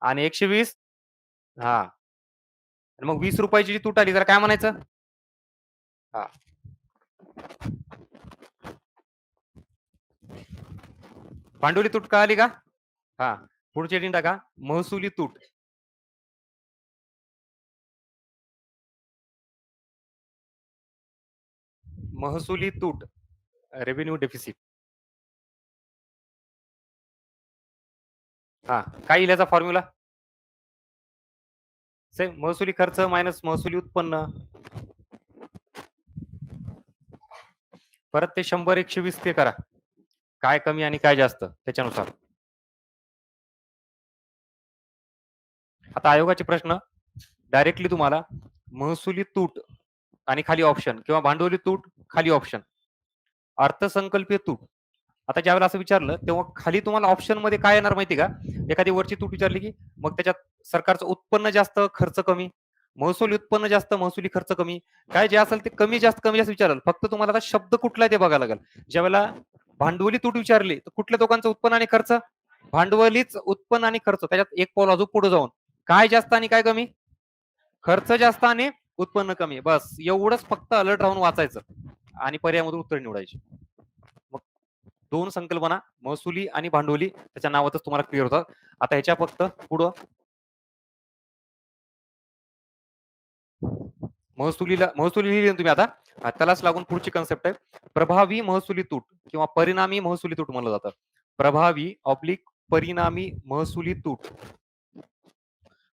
आणि 120. हा, आणि मग 20 रुपयाची जी तूट आली तर काय म्हणायचं? हा, भांडवली तूट कळाली का? हा, पुढची हेडिंग टाका महसुली तूट. महसुली तूट, रेव्हेन्यू डेफिसिट. हा, काय येईल याचा फॉर्म्युला? सेम, महसुली खर्च मायनस महसुली उत्पन्न. परत ते 100 120 ते करा, काय कमी आणि काय जास्त त्याच्यानुसार. आता आयोगाचे प्रश्न डायरेक्टली तुम्हाला महसुली तूट आणि खाली ऑप्शन, किंवा भांडवली तूट खाली ऑप्शन, अर्थसंकल्पीय तूट. आता ज्यावेळेला असं विचारलं तेव्हा खाली तुम्हाला ऑप्शन मध्ये काय येणार माहिती का? एखादी वरची तूट विचारली की मग त्याच्यात सरकारचं उत्पन्न जास्त खर्च कमी, महसूल उत्पन्न जास्त, महसुली खर्च कमी. काय जे असेल ते कमी जास्त विचाराल. फक्त तुम्हाला आता शब्द कुठला आहे ते बघायला लागेल. ज्यावेळेला भांडवली तूट विचारली, तर कुठल्या दोघांचं उत्पन्न आणि खर्च? भांडवलीच उत्पन्न आणि खर्च. त्याच्यात एक पाऊल अजून पुढे जाऊन काय जास्त आणि काय कमी? खर्च जास्त आणि उत्पन्न कमी. बस एवढंच फक्त अलर्ट राहून वाचायचं आणि पर्यायामधून उत्तर निवडायची. मग दोन संकल्पना महसुली आणि भांडवली त्याच्या नावातच तुम्हाला क्लिअर होतात. आता ह्याच्या फक्त पुढं महसुली लिहिली ना तुम्ही आता. त्यालाच लागून पुढची कन्सेप्ट आहे प्रभावी महसुली तूट किंवा परिणामी महसुली तूट म्हणलं जातं. प्रभावी ऑब्लिक परिणामी महसुली तूट.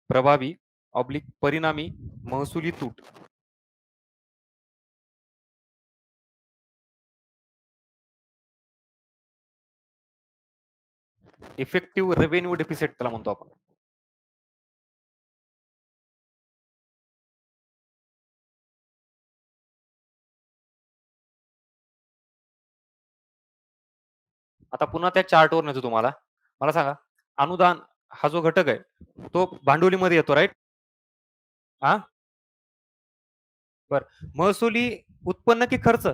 प्रभावी ऑब्लिक परिणामी महसुली तूट. इफेक्टिव्ह रेव्हेन्यू डेफिसिट त्याला म्हणतो आपण. आता पुन्हा त्या चार्टवर नेतो तुम्हाला. मला सांगा अनुदान हा जो घटक आहे तो भांडवलीमध्ये येतो राईट? हा बर. महसुली उत्पन्न की खर्च?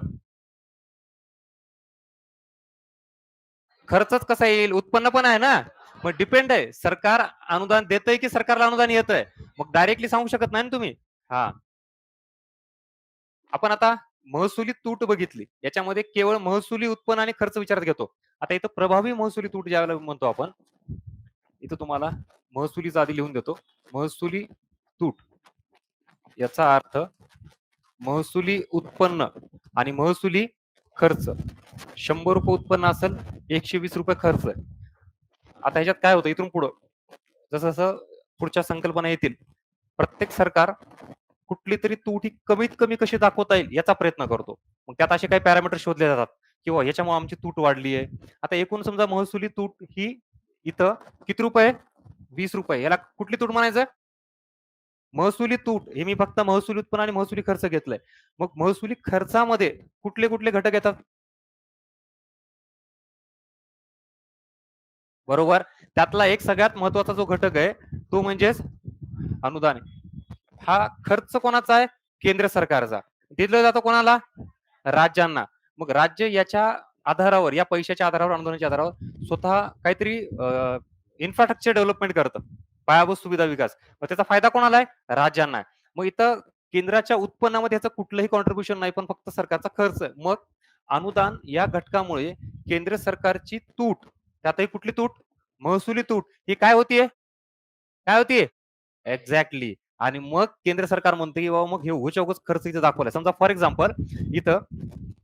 खर्चच कसा येईल? उत्पन्न पण आहे ना. मग डिपेंड आहे सरकार अनुदान देतंय की सरकारला अनुदान येतंय. मग डायरेक्टली सांगू शकत नाही ना तुम्ही. हा आपण आता महसुली तूट बघितली. याच्यामध्ये केवळ महसुली उत्पन्न आणि खर्च विचारात घेतो. आता इथं प्रभावी महसुली तूट ज्यावेळेला म्हणतो आपण, इथं तुम्हाला महसुलीचा आधी लिहून देतो. महसुली तूट याचा अर्थ महसुली उत्पन्न आणि महसुली खर्च. 100 रुपये उत्पन्न असेल, 120 रुपये खर्च. आता ह्याच्यात काय होतं इथून पुढं जसं जसं पुढच्या संकल्पना येतील, प्रत्येक सरकार कुठली तरी तूट ही कमीत कमी कशी दाखवता येईल याचा प्रयत्न करतो. मग त्यात असे काही पॅरामीटर शोधले जातात किंवा याच्यामुळे आमची तूट वाढली आहे. आता एकूण समजा महसुली तूट ही इथं किती रुपये? 20 रुपये. याला कुठली तूट म्हणायचं? महसुली तूट. हे मी फक्त महसुली उत्पन्न आणि महसुली खर्च घेतलंय. मग महसुली खर्चामध्ये कुठले कुठले घटक येतात? बरोबर. त्यातला एक सगळ्यात महत्वाचा जो घटक आहे तो म्हणजेच अनुदान आहे. हा खर्च कोणाचा आहे? केंद्र सरकारचा. दिलं जातं कोणाला? राज्यांना. मग राज्य याच्या आधारावर या पैशाच्या आधारावर अनुदानाच्या आधारावर स्वतः काहीतरी इन्फ्रास्ट्रक्चर डेव्हलपमेंट करतं. पायाभूत सुविधा विकास. मग त्याचा फायदा कोणाला आहे? राज्यांना आहे. मग इथं केंद्राच्या उत्पन्नामध्ये याचं कुठलंही कॉन्ट्रीब्युशन नाही, पण फक्त सरकारचा खर्च आहे. मग अनुदान या घटकामुळे केंद्र सरकारची तूट, त्यातही कुठली तूट? महसुली तूट. ही काय होतीये? काय होतीये? एक्झॅक्टली. आणि मग केंद्र सरकार म्हणते की बाबा मग हे उगाच खर्च इथे दाखवलाय. समजा फॉर एक्झाम्पल इथं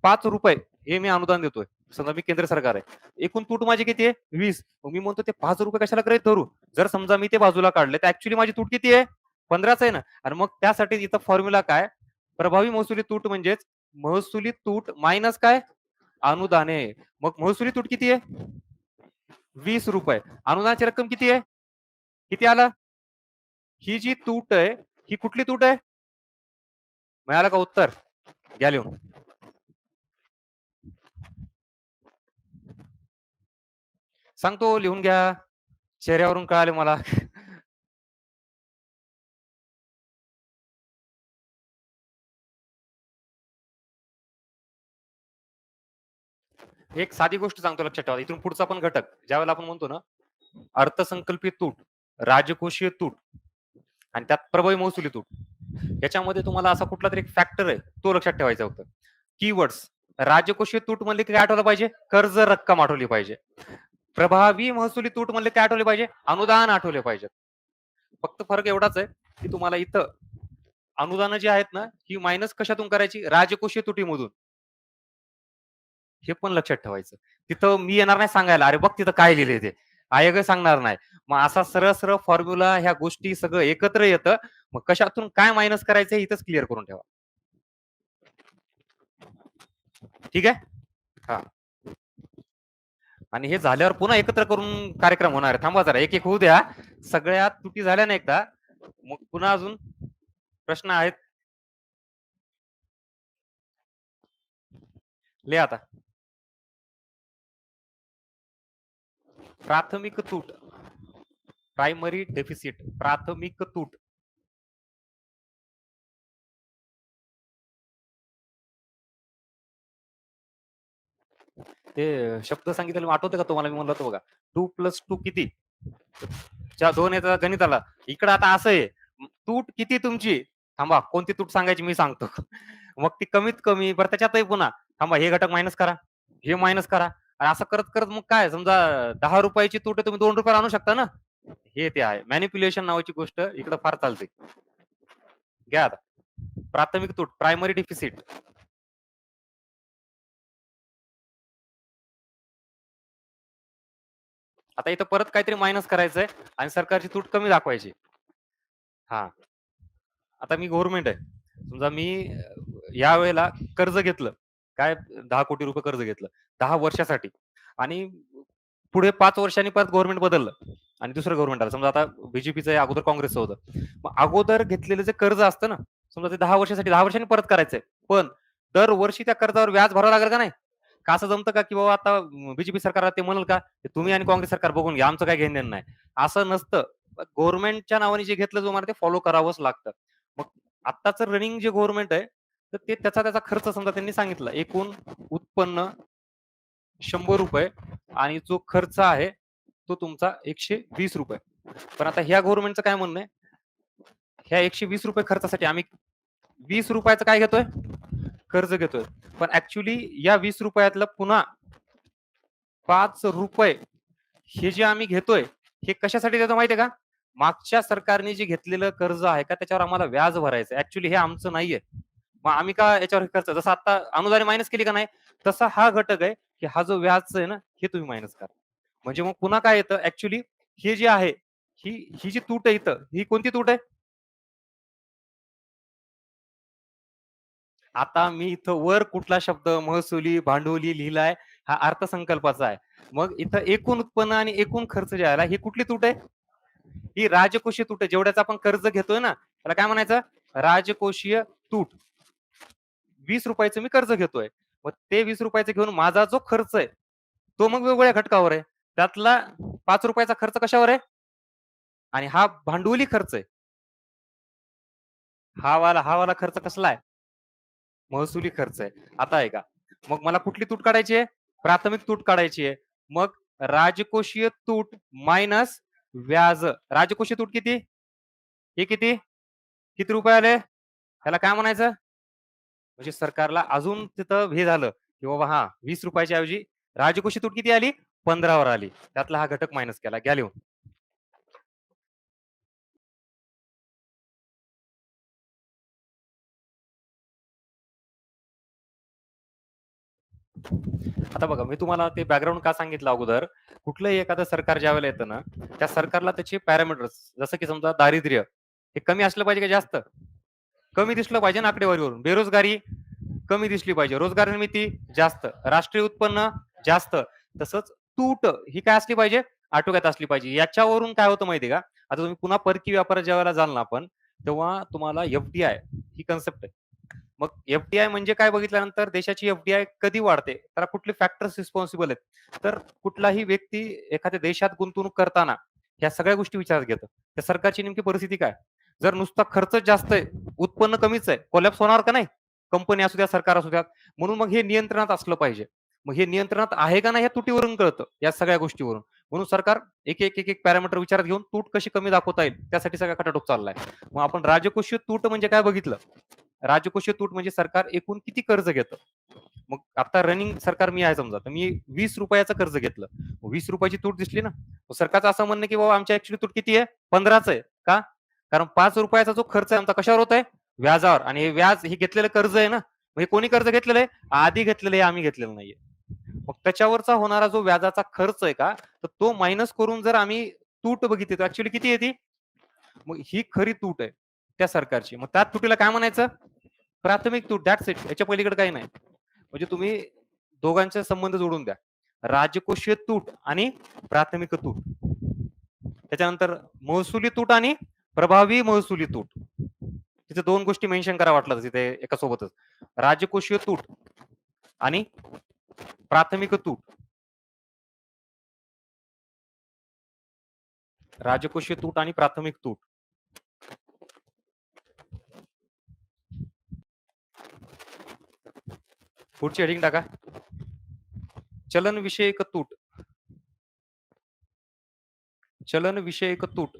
₹5 हे मी अनुदान देतोय. समजा मी केंद्र सरकार आहे. एकूण तूट माझी किती आहे? 20. मग मी म्हणतो ते ₹5 कशाला गृहीत धरू? जर समजा मी ते बाजूला काढले तर ऍक्च्युली माझी तूट किती आहे? 15च आहे ना. आणि मग त्यासाठी इथं फॉर्म्युला काय? प्रभावी महसुली तूट म्हणजेच महसुली तूट मायनस काय? अनुदाने. मग महसुली तूट किती आहे? ₹20. अनुदानाची रक्कम किती आहे? किती आलं? ही जी तूट आहे, ही कुठली तूट आहे? मिळालं का उत्तर? घ्या लिहून. सांगतो लिहून घ्या. चेहऱ्यावरून कळाले मला. एक साधी गोष्ट सांगतो लक्षात ठेवा. इथून पुढचा पण घटक ज्यावेळेला आपण म्हणतो ना, अर्थसंकल्पित तूट, राजकोषीय तूट आणि त्यात प्रभावी महसुली तूट. याच्यामध्ये तुम्हाला असा कुठला तरी एक फॅक्टर आहे, तो लक्षात ठेवायचा होता. कीवर्ड्स राजकोषीय तूट म्हणले की काय आठवलं पाहिजे? कर्ज रक्कम आठवली पाहिजे. प्रभावी महसुली तूट म्हणले काय आठवले पाहिजे? अनुदान आठवले पाहिजे. फक्त फरक एवढाच आहे की तुम्हाला इथं अनुदान जे आहेत ना, ही मायनस कशातून करायची? राजकोषीय तुटीमधून. हे पण लक्षात ठेवायचं. तिथं मी येणार नाही सांगायला, "अरे बघ तिथं काय लिहिलंय ते." आयग सांगणार नाही. मग असा सरळ-सरळ फॉर्म्युला ह्या गोष्टी सगळं एकत्र येतं. मग कशातून काय मायनस करायचं हे इथंच क्लिअर करून ठेवा. ठीक आहे? हां. आणि हे झाल्यावर पुन्हा एकत्र करून कार्यक्रम होणार आहे. थांबा जरा एक-एक होऊ द्या. सगळ्या त्रुटी झाल्या ना एकदा, मग पुन्हा अजून प्रश्न आहेत. लिहा आता. प्राथमिक तूट, प्रायमरी डेफिसिट, प्राथमिक तूट. ते शब्द सांगितलेलं आठवतं का तुम्हाला? मी म्हणलं होतं बघा, 2+2 किती? 2 येतात गणिताला. इकडं आता असं आहे, तूट किती तुमची? थांबा, कोणती तूट सांगायची मी सांगतो. मग ती कमीत कमी बरं त्याच्यातही पुन्हा थांबा हे घटक मायनस करा, हे मायनस करा. आणि असं करत मग काय समजा ₹10 ची तूट आहे तुम्ही ₹2 आणू शकता ना? हे ते आहे. मॅनिप्युलेशन नावाची गोष्ट इकडं फार चालते. घ्या आता. प्राथमिक तूट, प्रायमरी डिफिसिट. आता इथं परत काहीतरी मायनस करायचंय आणि सरकारची तूट कमी दाखवायची. हां. आता मी गव्हर्नमेंट आहे. समजा मी यावेळेला कर्ज घेतलं. काय ₹10 कोटी कर्ज घेतलं 10 वर्षासाठी आणि पुढे 5 वर्षांनी परत गव्हर्नमेंट बदललं आणि दुसरं गव्हर्नमेंट आलं. समजा आता बीजेपीचं आहे, अगोदर काँग्रेसचं होतं. मग अगोदर घेतलेलं जे कर्ज असतं ना, समजा ते 10 वर्षासाठी 10 वर्षांनी परत करायचंय. पण दरवर्षी त्या कर्जावर व्याज भरावं लागेल का नाही? का असं जमतं का, की बाबा आता बीजेपी सरकार ते म्हणेल का, तुम्ही आणि काँग्रेस सरकार बघून घ्या, आमचं काही घेणं-देणं नाही. असं नसतं. गव्हर्नमेंटच्या नावाने जे घेतलं तुम्हाला ते फॉलो करावंच लागतं. मग आत्ताचं रनिंग जे गव्हर्नमेंट आहे, तर ते त्याचा खर्च समजा त्यांनी सांगितला. एकूण उत्पन्न ₹100 आणि जो खर्च आहे, तो तुमचा ₹120. पण आता ह्या गव्हर्नमेंटचं काय म्हणणं आहे, ह्या ₹120 खर्चासाठी आम्ही ₹20 काय घेतोय? कर्ज घेतोय. पण ॲक्चुअली या ₹20 पुन्हा ₹5 हे जे आम्ही घेतोय, हे कशासाठी देतो माहिती आहे का? मागच्या सरकारने जे घेतलेलं कर्ज आहे का, त्याच्यावर आम्हाला व्याज भरायचं ॲक्चुअली हे आमचं नाहीये. मग आम्ही का याच्यावर खर्च जसं आता अनुदाने मायनस केली का नाही, तसा हा घटक आहे, की हा जो व्याज आहे ना, हे तुम्ही मायनस करा. म्हणजे मग पुन्हा काय येतं ॲक्चुअली हे जे आहे, ही ही जी तूट आहे इथं, ही कोणती तूट आहे? आता मी इथं वर कुठला शब्द महसुली, भांडवली लिहिलाय, हा अर्थसंकल्पाचा आहे. मग इथं एकूण उत्पन्न आणि एकूण खर्च जे आहे, ही कुठली तूट आहे? ही राजकोषीय तूट आहे. जेवढ्याचं आपण कर्ज घेतोय ना, त्याला काय म्हणायचं? राजकोषीय तूट. ₹20 मी कर्ज घेतोय. मग ते ₹20 घेऊन माझा जो खर्च आहे, तो मग वेगवेगळ्या घटकावर आहे. त्यातला ₹5 चा खर्च कशावर आहे? आणि हा भांडवली खर्च आहे. हा वाला खर्च कसला आहे? महसुली खर्च आहे. आता आहे का? मग मला कुठली तूट काढायची आहे? प्राथमिक तूट काढायची आहे. मग राजकोषीय तूट मायनस व्याज. राजकोषीय तूट किती? हे किती? किती रुपये आले? त्याला काय म्हणायचं? म्हणजे सरकारला अजून तिथं हे झालं, की बाबा हां, ₹20 च्या ऐवजी राजकोषीय तूट किती आली? 15 वर आली. त्यातला हा घटक मायनस केला. घ्या लिहून. आता बघा मी तुम्हाला ते बॅकग्राऊंड का सांगितलं अगोदर, कुठलंही एखादं सरकार ज्यावेळेला येतं ना, त्या सरकारला त्याचे पॅरामीटर्स जसं की समजा दारिद्र्य हे कमी असलं पाहिजे का जास्त? कमी दिसलं पाहिजे ना आकडेवारीवरून. बेरोजगारी कमी दिसली पाहिजे. रोजगार निर्मिती जास्त. राष्ट्रीय उत्पन्न जास्त. तसंच तूट ही काय असली पाहिजे? आटोक्यात असली पाहिजे. याच्यावरून काय होतं माहिती का? आता तुम्ही पुन्हा परकीय व्यापारात ज्यावेळेला जाल ना आपण, तेव्हा तुम्हाला एफ-डी-आय ही कन्सेप्ट आहे. मग एफ-डी-आय म्हणजे काय बघितल्यानंतर देशाची एफ-डी-आय कधी वाढते? त्याला कुठले फॅक्टर्स रिस्पॉन्सिबल आहेत? तर कुठलाही व्यक्ती एखाद्या देशात गुंतवणूक करताना ह्या सगळ्या गोष्टी विचारात घेतं. त्या सरकारची नेमकी परिस्थिती काय? जर नुसता खर्चच जास्त आहे, उत्पन्न कमीच आहे, कोलॅप्स होणार का नाही? कंपनी असू द्या, सरकार असू द्या. म्हणून मग हे नियंत्रणात असलं पाहिजे. मग हे नियंत्रणात आहे का नाही? या तुटीवरून कळतं, या सगळ्या गोष्टीवरून. म्हणून सरकार एक पॅरामीटर विचारात घेऊन तूट कशी कमी दाखवता येईल, त्यासाठी सगळा खटाटोप चाललाय. मग आपण राजकोषीय तूट म्हणजे काय बघितलं? राजकोषीय तूट म्हणजे सरकार एकूण किती कर्ज घेतं. मग आता रनिंग सरकार मी आहे समजा, तर मी ₹20 कर्ज घेतलं. ₹20 ची तूट दिसली ना. मग सरकारचं असं म्हणणं की बाबा आमची ॲक्चुअली तूट किती आहे? 15च आहे. का? कारण ₹5 चा जो खर्च आहे आमचा कशावर होत आहे? व्याजावर आणि हे व्याज हे घेतलेलं कर्ज आहे ना. मग हे कोणी कर्ज घेतलेलं आहे? आधी घेतलेलं आहे, आम्ही घेतलेलं नाहीये. मग त्याच्यावरचा होणारा जो व्याजाचा खर्च आहे का, तर तो मायनस करून जर आम्ही तूट बघितली तर ॲक्चुअली किती येते? मग ही खरी तूट आहे त्या सरकारची. मग त्या तुटीला काय म्हणायचं? प्राथमिक तूट दॅट्स इट. याच्या पलीकडे काही नाही. म्हणजे तुम्ही दोघांचे संबंध जोडून द्या. राजकोषीय तूट आणि प्राथमिक तूट. त्याच्यानंतर महसुली तूट आणि प्रभावी महसुली तूट. तिथे 2 गोष्टी मेन्शन करा वाटलं तर तिथे एका सोबतच. राजकोषीय तूट आणि प्राथमिक तूट. राजकोषीय तूट आणि प्राथमिक तूट. पुढची हेडिंग टाका. चलन विषयक तूट. चलन विषयक तूट.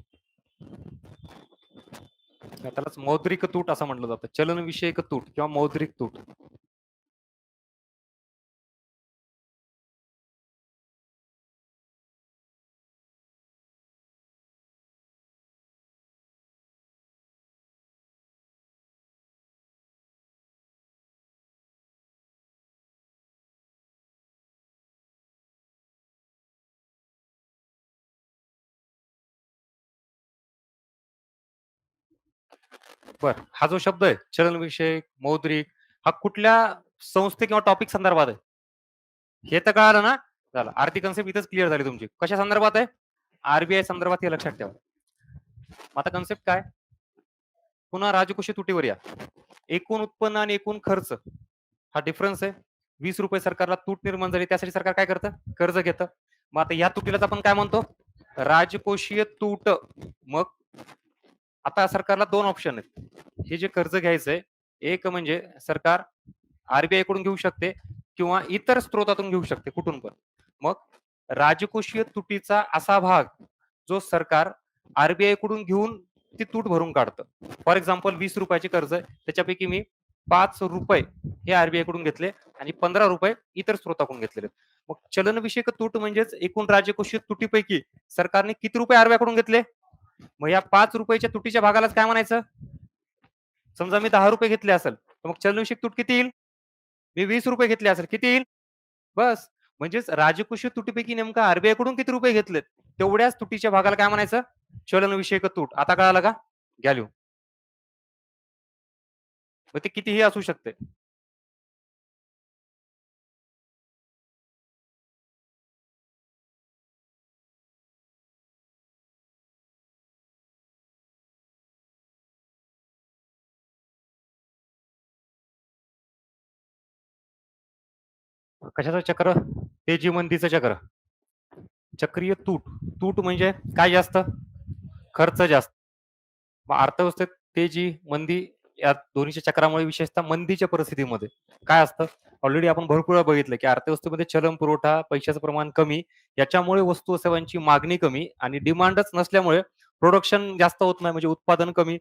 त्यालाच मौद्रिक तूट असं म्हटलं जातं. चलन विषयक तूट किंवा मौद्रिक तूट. बरं. हा जो शब्द आहे चलन विषयक, मौद्रिक हा कुठल्या संस्थे किंवा टॉपिक संदर्भात आहे? हे तर कळालं ना? झालं. आर्थिक कन्सेप्ट इथेच क्लिअर झाली तुमची. कशा संदर्भात आहे? आर संदर्भात हे लक्षात ठेवा. आता कन्सेप्ट काय? पुन्हा राजकोषीय तुटीवर या. एकूण उत्पन्न आणि एकूण खर्च हा डिफरन्स आहे. ₹20 सरकारला तूट निर्माण झाली त्यासाठी सरकार काय करतं? कर्ज घेतं. मग आता या तुटीलाच आपण काय म्हणतो? राजकोषीय तूट. मग आता सरकारला 2 ऑप्शन आहेत. हे जे कर्ज घ्यायचंय, एक म्हणजे सरकार आर-बी कडून घेऊ शकते किंवा इतर स्त्रोतातून घेऊ शकते कुठून पण. मग राजकोषीय तुटीचा असा भाग जो सरकार आर कडून घेऊन ती तूट भरून काढतं. फॉर एक्झाम्पल ₹20 कर्ज आहे. त्याच्यापैकी मी ₹5 हे आर कडून घेतले आणि ₹15 इतर स्त्रोताकडून घेतलेले. मग चलनविषयक तूट म्हणजेच एकूण राजकोषीय तुटीपैकी सरकारने किती रुपये आर कडून घेतले? मग या ₹5च्या तुटीच्या भागालाच काय म्हणायचं? समजा मी ₹10 घेतले असेल, तर मग चलनविषयक तूट किती येईल? मी ₹20 घेतले असेल, किती येईल? बस. म्हणजेच राजकोषीय तुटीपैकी नेमका आर कडून किती रुपये घेतलेत, तेवढ्याच तुटीच्या भागाला काय म्हणायचं? चलनविषयक तूट. आता कळालं का? घ्या लिहून. मग ते कितीही असू शकते. कशाचं चक्र? तेजी मंदीचं चक्र. चक्रीय तूट. तूट म्हणजे काय जास्त? खर्च जास्त. मग अर्थव्यवस्थेत तेजी, मंदी या दोन्हीच्या चक्रामुळे विशेषतः मंदीच्या परिस्थितीमध्ये काय असतं? ऑलरेडी आपण भरपूर वेळा बघितलं, की अर्थव्यवस्थेमध्ये चलन पुरवठा, पैशाचं प्रमाण कमी, याच्यामुळे वस्तू व सेवांची मागणी कमी आणि डिमांडच नसल्यामुळे प्रोडक्शन जास्त होत नाही म्हणजे उत्पादन कमी.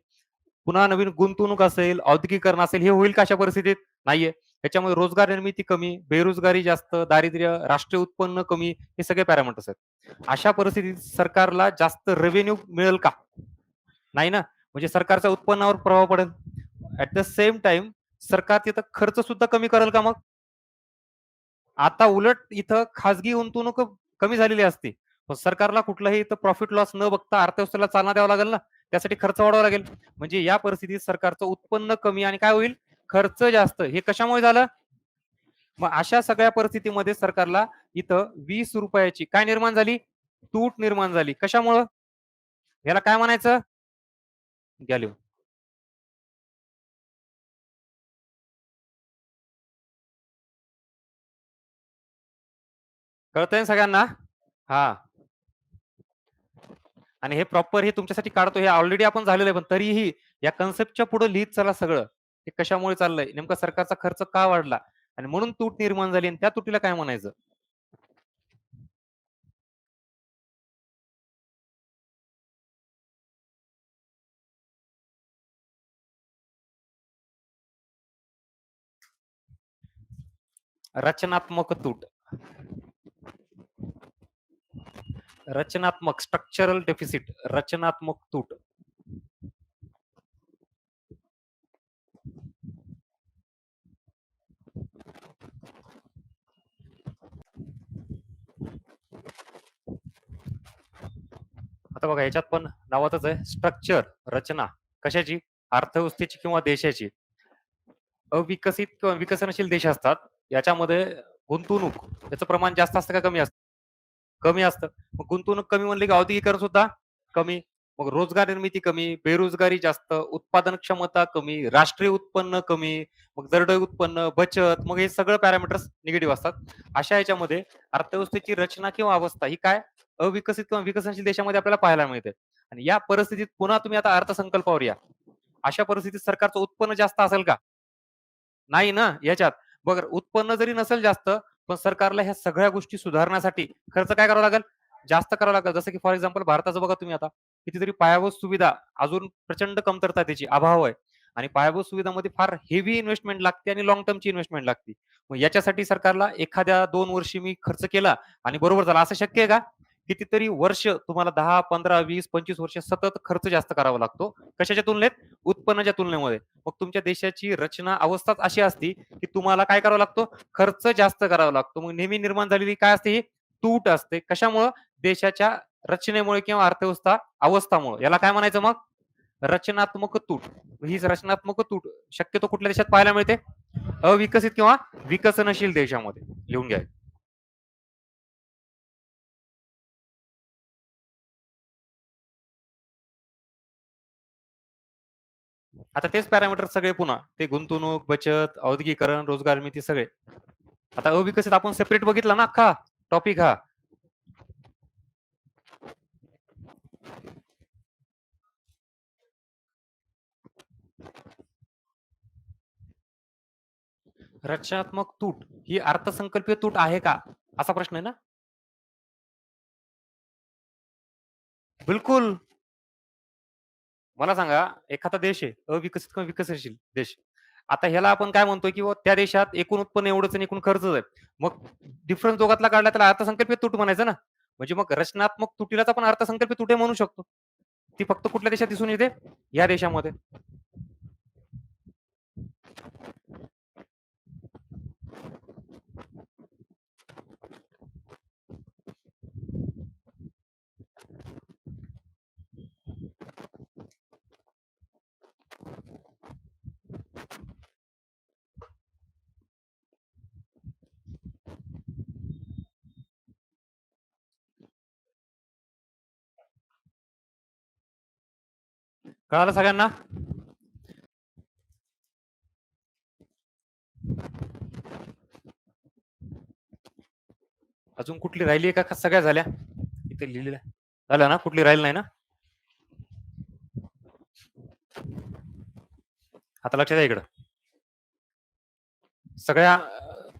पुन्हा नवीन गुंतवणूक असेल, औद्योगिकरण असेल, हे होईल का अशा परिस्थितीत? नाहीये. त्याच्यामुळे रोजगार निर्मिती कमी, बेरोजगारी जास्त, दारिद्र्य, राष्ट्रीय उत्पन्न कमी हे सगळे पॅरामीटर्स आहेत. अशा परिस्थितीत सरकारला जास्त रेव्हेन्यू मिळेल का? नाही ना. म्हणजे सरकारच्या उत्पन्नावर प्रभाव पडेल. ॲट द सेम टाईम सरकार तिथं खर्च सुद्धा कमी करेल का मग? आता उलट इथं खाजगी गुंतवणूक कमी झालेली असते. पण सरकारला कुठलाही इथं प्रॉफिट लॉस न बघता अर्थव्यवस्थेला चालना द्यावा लागेल ना. त्यासाठी खर्च वाढवावा लागेल. म्हणजे या परिस्थितीत सरकारचं उत्पन्न कमी आणि काय होईल? खर्च जास्त. हे कशामुळे झालं? मग अशा सगळ्या परिस्थितीमध्ये सरकारला इथं ₹20 काय निर्माण झाली? तूट निर्माण झाली. कशामुळं? याला काय म्हणायचं? घ्या लिहून. कळतंय ना सगळ्यांना? हां. आणि हे प्रॉपर हे तुमच्यासाठी काढतो हे ऑलरेडी आपण झालेलं आहे. पण तरीही या कन्सेप्टच्या पुढे लिहित चला सगळं. हे कशामुळे चाललंय? नेमका सरकारचा खर्च का वाढला? आणि म्हणून तूट निर्माण झाली आणि त्या तुटीला काय म्हणायचं? रचनात्मक तूट. रचनात्मक स्ट्रक्चरल डेफिसिट रचनात्मक तूट. आता बघा याच्यात पण नावातच आहे स्ट्रक्चर रचना कशाची? अर्थव्यवस्थेची किंवा देशाची. अविकसित किंवा विकसनशील देश असतात. याच्यामध्ये गुंतवणूक याचं प्रमाण जास्त असतं का कमी असतं? कमी असतं. मग गुंतवणूक कमी म्हणली की औद्योगिकरण सुद्धा कमी. मग रोजगार निर्मिती कमी, बेरोजगारी जास्त, उत्पादन क्षमता कमी, राष्ट्रीय उत्पन्न कमी, मग दरडोई उत्पन्न, बचत, मग हे सगळं पॅरामीटर्स निगेटिव्ह असतात. अशा ह्याच्यामध्ये अर्थव्यवस्थेची रचना किंवा अवस्था ही काय अविकसित किंवा विकसनशील देशामध्ये आपल्याला पाहायला मिळते. आणि या परिस्थितीत पुन्हा तुम्ही आता अर्थसंकल्पावर या. अशा परिस्थितीत सरकारचं उत्पन्न जास्त असेल का? नाही ना याच्यात. बघ उत्पन्न जरी नसेल जास्त, पण सरकारला ह्या सगळ्या गोष्टी सुधारण्यासाठी खर्च काय करावा लागेल? जास्त करावा लागेल. जसं की फॉर एक्झाम्पल भारताचं बघा तुम्ही आता, कितीतरी पायाभूत सुविधा अजून प्रचंड कमतरता त्याची अभाव आहे आणि पायाभूत सुविधामध्ये फार हेवी इन्व्हेस्टमेंट लागते आणि लाँग टर्मची इन्व्हेस्टमेंट लागते. मग याच्यासाठी सरकारला एखाद्या 2 वर्षी मी खर्च केला आणि बरोबर झाला असं शक्य आहे का? कितीतरी वर्ष तुम्हाला 10, 15, 20, 25 वर्ष सतत खर्च जास्त करावा लागतो. कशाच्या तुलनेत? उत्पन्नाच्या तुलनेमध्ये. मग तुमच्या देशाची रचना अवस्थाच अशी असती, की तुम्हाला काय करावा लागतो? खर्च जास्त करावा लागतो. मग नेहमी निर्माण झालेली काय असते ही? तूट असते. कशामुळं? देशाच्या रचनेमुळे किंवा अर्थव्यवस्था अवस्थामुळं. याला काय म्हणायचं मग? रचनात्मक तूट. हीच रचनात्मक तूट शक्यतो कुठल्या देशात पाहायला मिळते? अविकसित किंवा विकसनशील देशामध्ये. लिहून घ्या. आता तेच पॅरामीटर सगळे पुन्हा ते गुंतवणूक, बचत, औद्योगिकरण, रोजगार निर्मिती सगळे. आता अविकसित आपण सेपरेट बघितला ना अख्खा टॉपिक हा. रचनात्मक तूट ही अर्थसंकल्पीय तूट आहे का? असा प्रश्न आहे ना? बिलकुल. मला सांगा एखादा देश आहे अविकसित किंवा विकसनशील देश. आता ह्याला आपण काय म्हणतोय, की त्या देशात एकूण उत्पन्न एवढंच आणि एकूण खर्चच आहे. मग डिफरन्स दोघातला काढला त्याला अर्थसंकल्पीय तूट म्हणायचं ना. म्हणजे मग रचनात्मक तुटीलाच आपण अर्थसंकल्पीय तुटे म्हणू शकतो. ती फक्त कुठल्या देशात दिसून येते? या देशामध्ये. कळालं सगळ्यांना? अजून कुठली राहिली आहे का सगळ्या झाल्या? इथे लिहिलेल्या. झालं ना? कुठली राहिली नाही ना? आता लक्षात आहे इकडं. सगळ्या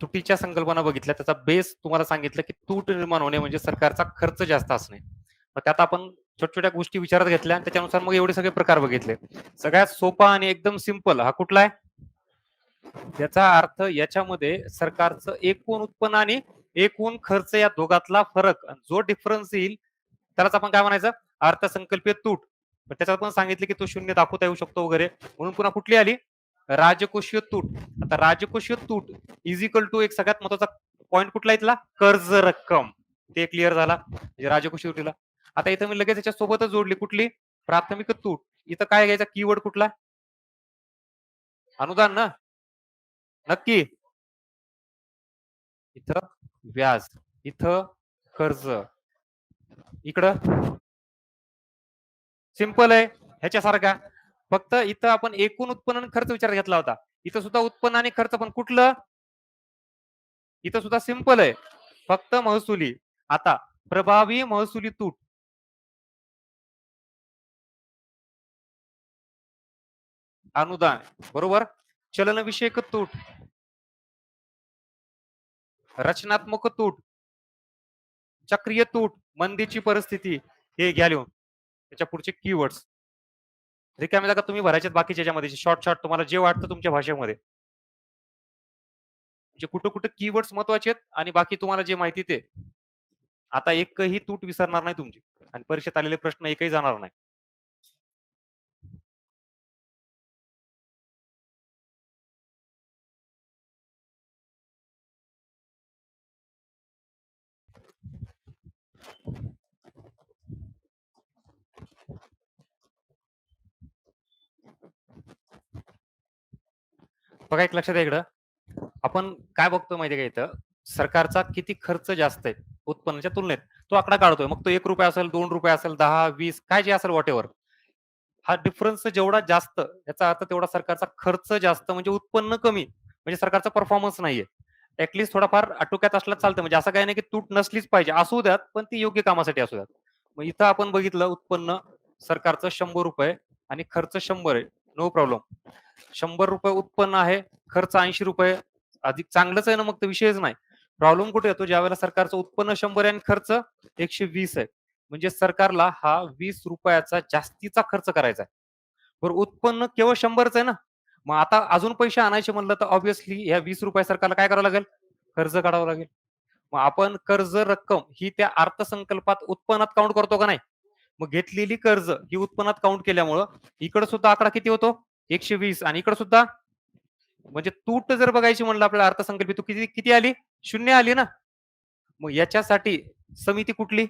तुटीच्या संकल्पना बघितल्या त्याचा बेस तुम्हाला सांगितलं की तूट निर्माण होणे म्हणजे सरकारचा खर्च जास्त असणे. मग त्यात आपण छोट्या-छोट्या गोष्टी विचारात घेतल्या आणि त्याच्यानुसार मग एवढे सगळे प्रकार बघितले. सगळ्यात सोपा आणि एकदम सिंपल हा कुठला आहे? त्याचा अर्थ याच्यामध्ये सरकारचं एकूण उत्पन्न आणि एकूण खर्च या दोघातला फरक जो डिफरन्स येईल त्यालाच आपण काय म्हणायचं? अर्थसंकल्पीय तूट. पण त्याच्यात पण सांगितले की तो शून्य दाखवता येऊ शकतो वगैरे. म्हणून पुन्हा कुठली आली? राजकोषीय तूट. आता राजकोषीय तूट इज इक्वल टू एक सगळ्यात महत्वाचा पॉईंट कुठला इथला? कर्ज रक्कम. ते क्लिअर झाला. म्हणजे राजकोषीय तुटीला. आता इथं मी लगेच त्याच्या सोबतच जोडली कुठली? प्राथमिक तूट. इथं काय घ्यायचा कीवर्ड कुठला? अनुदान ना? नक्की. इथं व्याज, इथं कर्ज, इकडं सिंपल आहे ह्याच्यासारखा. फक्त इथं आपण एकूण उत्पन्न आणि खर्च विचारात घेतला होता. इथं सुद्धा उत्पन्न आणि खर्च पण कुठलं? इथं सुद्धा सिंपल आहे. फक्त महसुली. आता प्रभावी महसुली तूट. अनुदान बरोबर. चलनविषयक तूट, रचनात्मक तूट, चक्रीय तूट, मंदीची परिस्थिती. हे घ्या लिहून. त्याच्या पुढचे कीवर्ड्स. रिकाम्या जागा तुम्ही भरायच्यात बाकीच्या याच्यामध्ये शॉर्ट शॉर्ट तुम्हाला जे वाटतं तुमच्या भाषेमध्ये. म्हणजे कुठं कुठं कीवर्ड्स महत्वाचे आहेत आणि बाकी तुम्हाला जे माहिती ते. आता एकही तूट विसरणार नाही तुमची आणि परीक्षेत आलेले प्रश्न एकही जाणार नाही. बघा एक लक्षात आहे इकडं. आपण काय बघतो माहितीये का इथं? सरकारचा किती खर्च जास्त आहे उत्पन्नाच्या तुलनेत. तो आकडा काढतोय. मग तो ₹1 असेल, ₹2 असेल, 10, 20 काय जे असेल व्हॉटएव्हर. हा डिफरन्स जेवढा जास्त याचा अर्थ तेवढा सरकारचा खर्च जास्त म्हणजे उत्पन्न कमी. म्हणजे सरकारचा परफॉर्मन्स नाहीये. ॲटलीस्ट थोडाफार आटोक्यात असला चालतं. म्हणजे असं काही नाही की तूट नसलीच पाहिजे. असू द्यात, पण ती योग्य कामासाठी असू द्यात. मग इथं आपण बघितलं उत्पन्न सरकारचं ₹100 आणि खर्च 100 आहे. No problem. ₹100 उत्पन्न आहे, खर्च ₹80 अधिक चांगलंच आहे ना मग तर विषयच नाही. प्रॉब्लेम कुठे येतो? ज्यावेळेला सरकारचं उत्पन्न 100 आहे आणि खर्च 120 आहे. म्हणजे सरकारला हा ₹20 जास्तीचा खर्च करायचा आहे. बरं उत्पन्न केवळ 100च आहे ना. मग आता अजून पैसे आणायचे म्हणलं तर ऑब्व्हियसली ह्या ₹20 सरकारला काय करावं लागेल? कर्ज काढावं लागेल. मग आपण कर्ज रक्कम ही त्या अर्थसंकल्पात उत्पन्नात काउंट करतो का नाही? मग घेतलेली कर्ज ही उत्पन्नात काउंट केल्यामुळं इकडे सुद्धा आकडा किती होतो? 120 आणि इकडे सुद्धा म्हणजे तूट जर बघायची म्हणलं आपल्याला अर्थसंकल्पित तूट किती किती आली? 0 आली ना. मग याच्यासाठी समिती कुठली?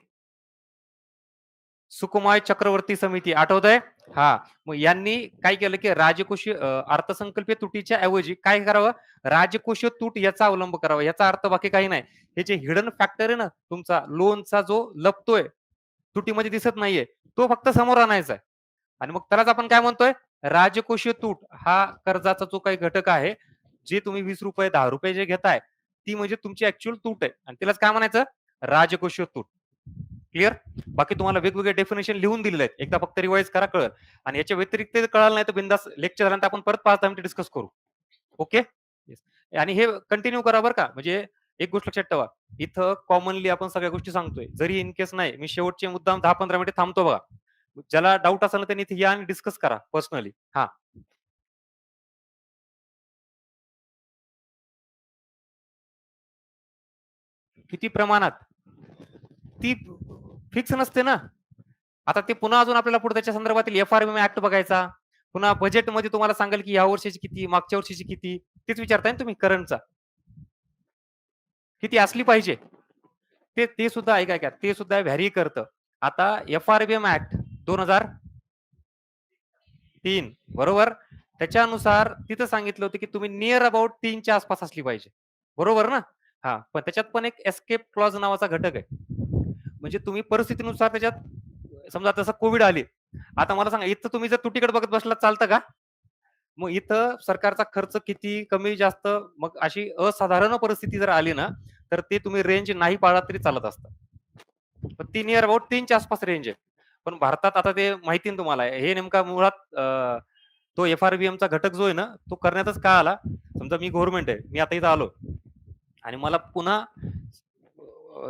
सुकुमाय चक्रवर्ती समिती आठवतंय? हां. मग यांनी काय केलं, की राजकोषीय अर्थसंकल्पीय तुटीच्या ऐवजी काय करावं? राजकोषीय तूट याचा अवलंब करावा. याचा अर्थ बाकी काही नाही. हे जे हिडन फॅक्टर आहे ना, तुमचा लोनचा जो लपतोय, तुटीमध्ये दिसत नाहीये, तो फक्त समोर आणायचा आहे. आणि मग त्यालाच आपण काय म्हणतोय? राजकोषीय तूट हा कर्जाचा जो काही घटक आहे, जे तुम्ही ₹20 ₹10 जे घेताय, ती म्हणजे तुमची ॲक्चुअल तूट आहे आणि त्यालाच काय म्हणायचं? राजकोषीय तूट. क्लिअर? बाकी तुम्हाला वेगवेगळे डेफिनेशन लिहून दिलेले आहेत. एकदा फक्त रिवाईज करा कळेल. आणि याच्या व्यतिरिक्त जर कळालं नाही तर बिनधास्त लेक्चर झाल्यानंतर आपण परत 5-10 मिनिटं डिस्कस करू. ओके? येस. आणि हे कंटिन्यू करा बरं का. म्हणजे एक गोष्ट लक्षात ठेवा. इथं कॉमनली आपण सगळ्या गोष्टी सांगतोय. जरी इन केस नाही, मी शेवटचे मुद्दाम 10-15 मिनिटं थांबतो बघा. ज्याला डाऊट असेल ना त्यांनी इथे या आणि डिस्कस करा पर्सनली. हां. किती प्रमाणात? ती फिक्स नसते ना. आता ते पुन्हा अजून आपल्याला पुढे त्याच्या संदर्भातील एफ-आर-बी ॲक्ट बघायचा. पुन्हा बजेटमध्ये तुम्हाला सांगेल की ह्या वर्षीची किती, मागच्या वर्षीची किती, तेच विचारताय ना तुम्ही करंटचा. किती असली पाहिजे. ते ते सुद्धा ऐका, ऐका. ते सुद्धा व्हॅरी करतं. आता एफ-आर-बी ॲक्ट 2003 बरोबर? त्याच्यानुसार तिथं सांगितलं होतं की तुम्ही निअर अबाउट 3च्या आसपास असली पाहिजे. बरोबर ना? हां. पण त्याच्यात पण एक एस्केप क्लॉज नावाचा घटक आहे. म्हणजे तुम्ही परिस्थितीनुसार त्याच्यात समजा तसं कोव्हिड आली. आता मला सांगा इथं तुम्ही जर तुटीकडे बघत बसलात चालतं का? मग इथं सरकारचा खर्च किती कमी जास्त मग अशी असाधारण परिस्थिती जर आली ना, तर ते तुम्ही रेंज नाही पाळलात तरी चालत असतं. पण ती निअर अबाउट 3च्या आसपास रेंज आहे. पण भारतात आता ते माहिती ना तुम्हाला हे नेमका मुळात तो एफ-आर-बी-एमचा घटक जो आहे ना, तो करण्यातच का आला? समजा मी गव्हर्नमेंट आहे. मी आता इथं आलो आणि मला पुन्हा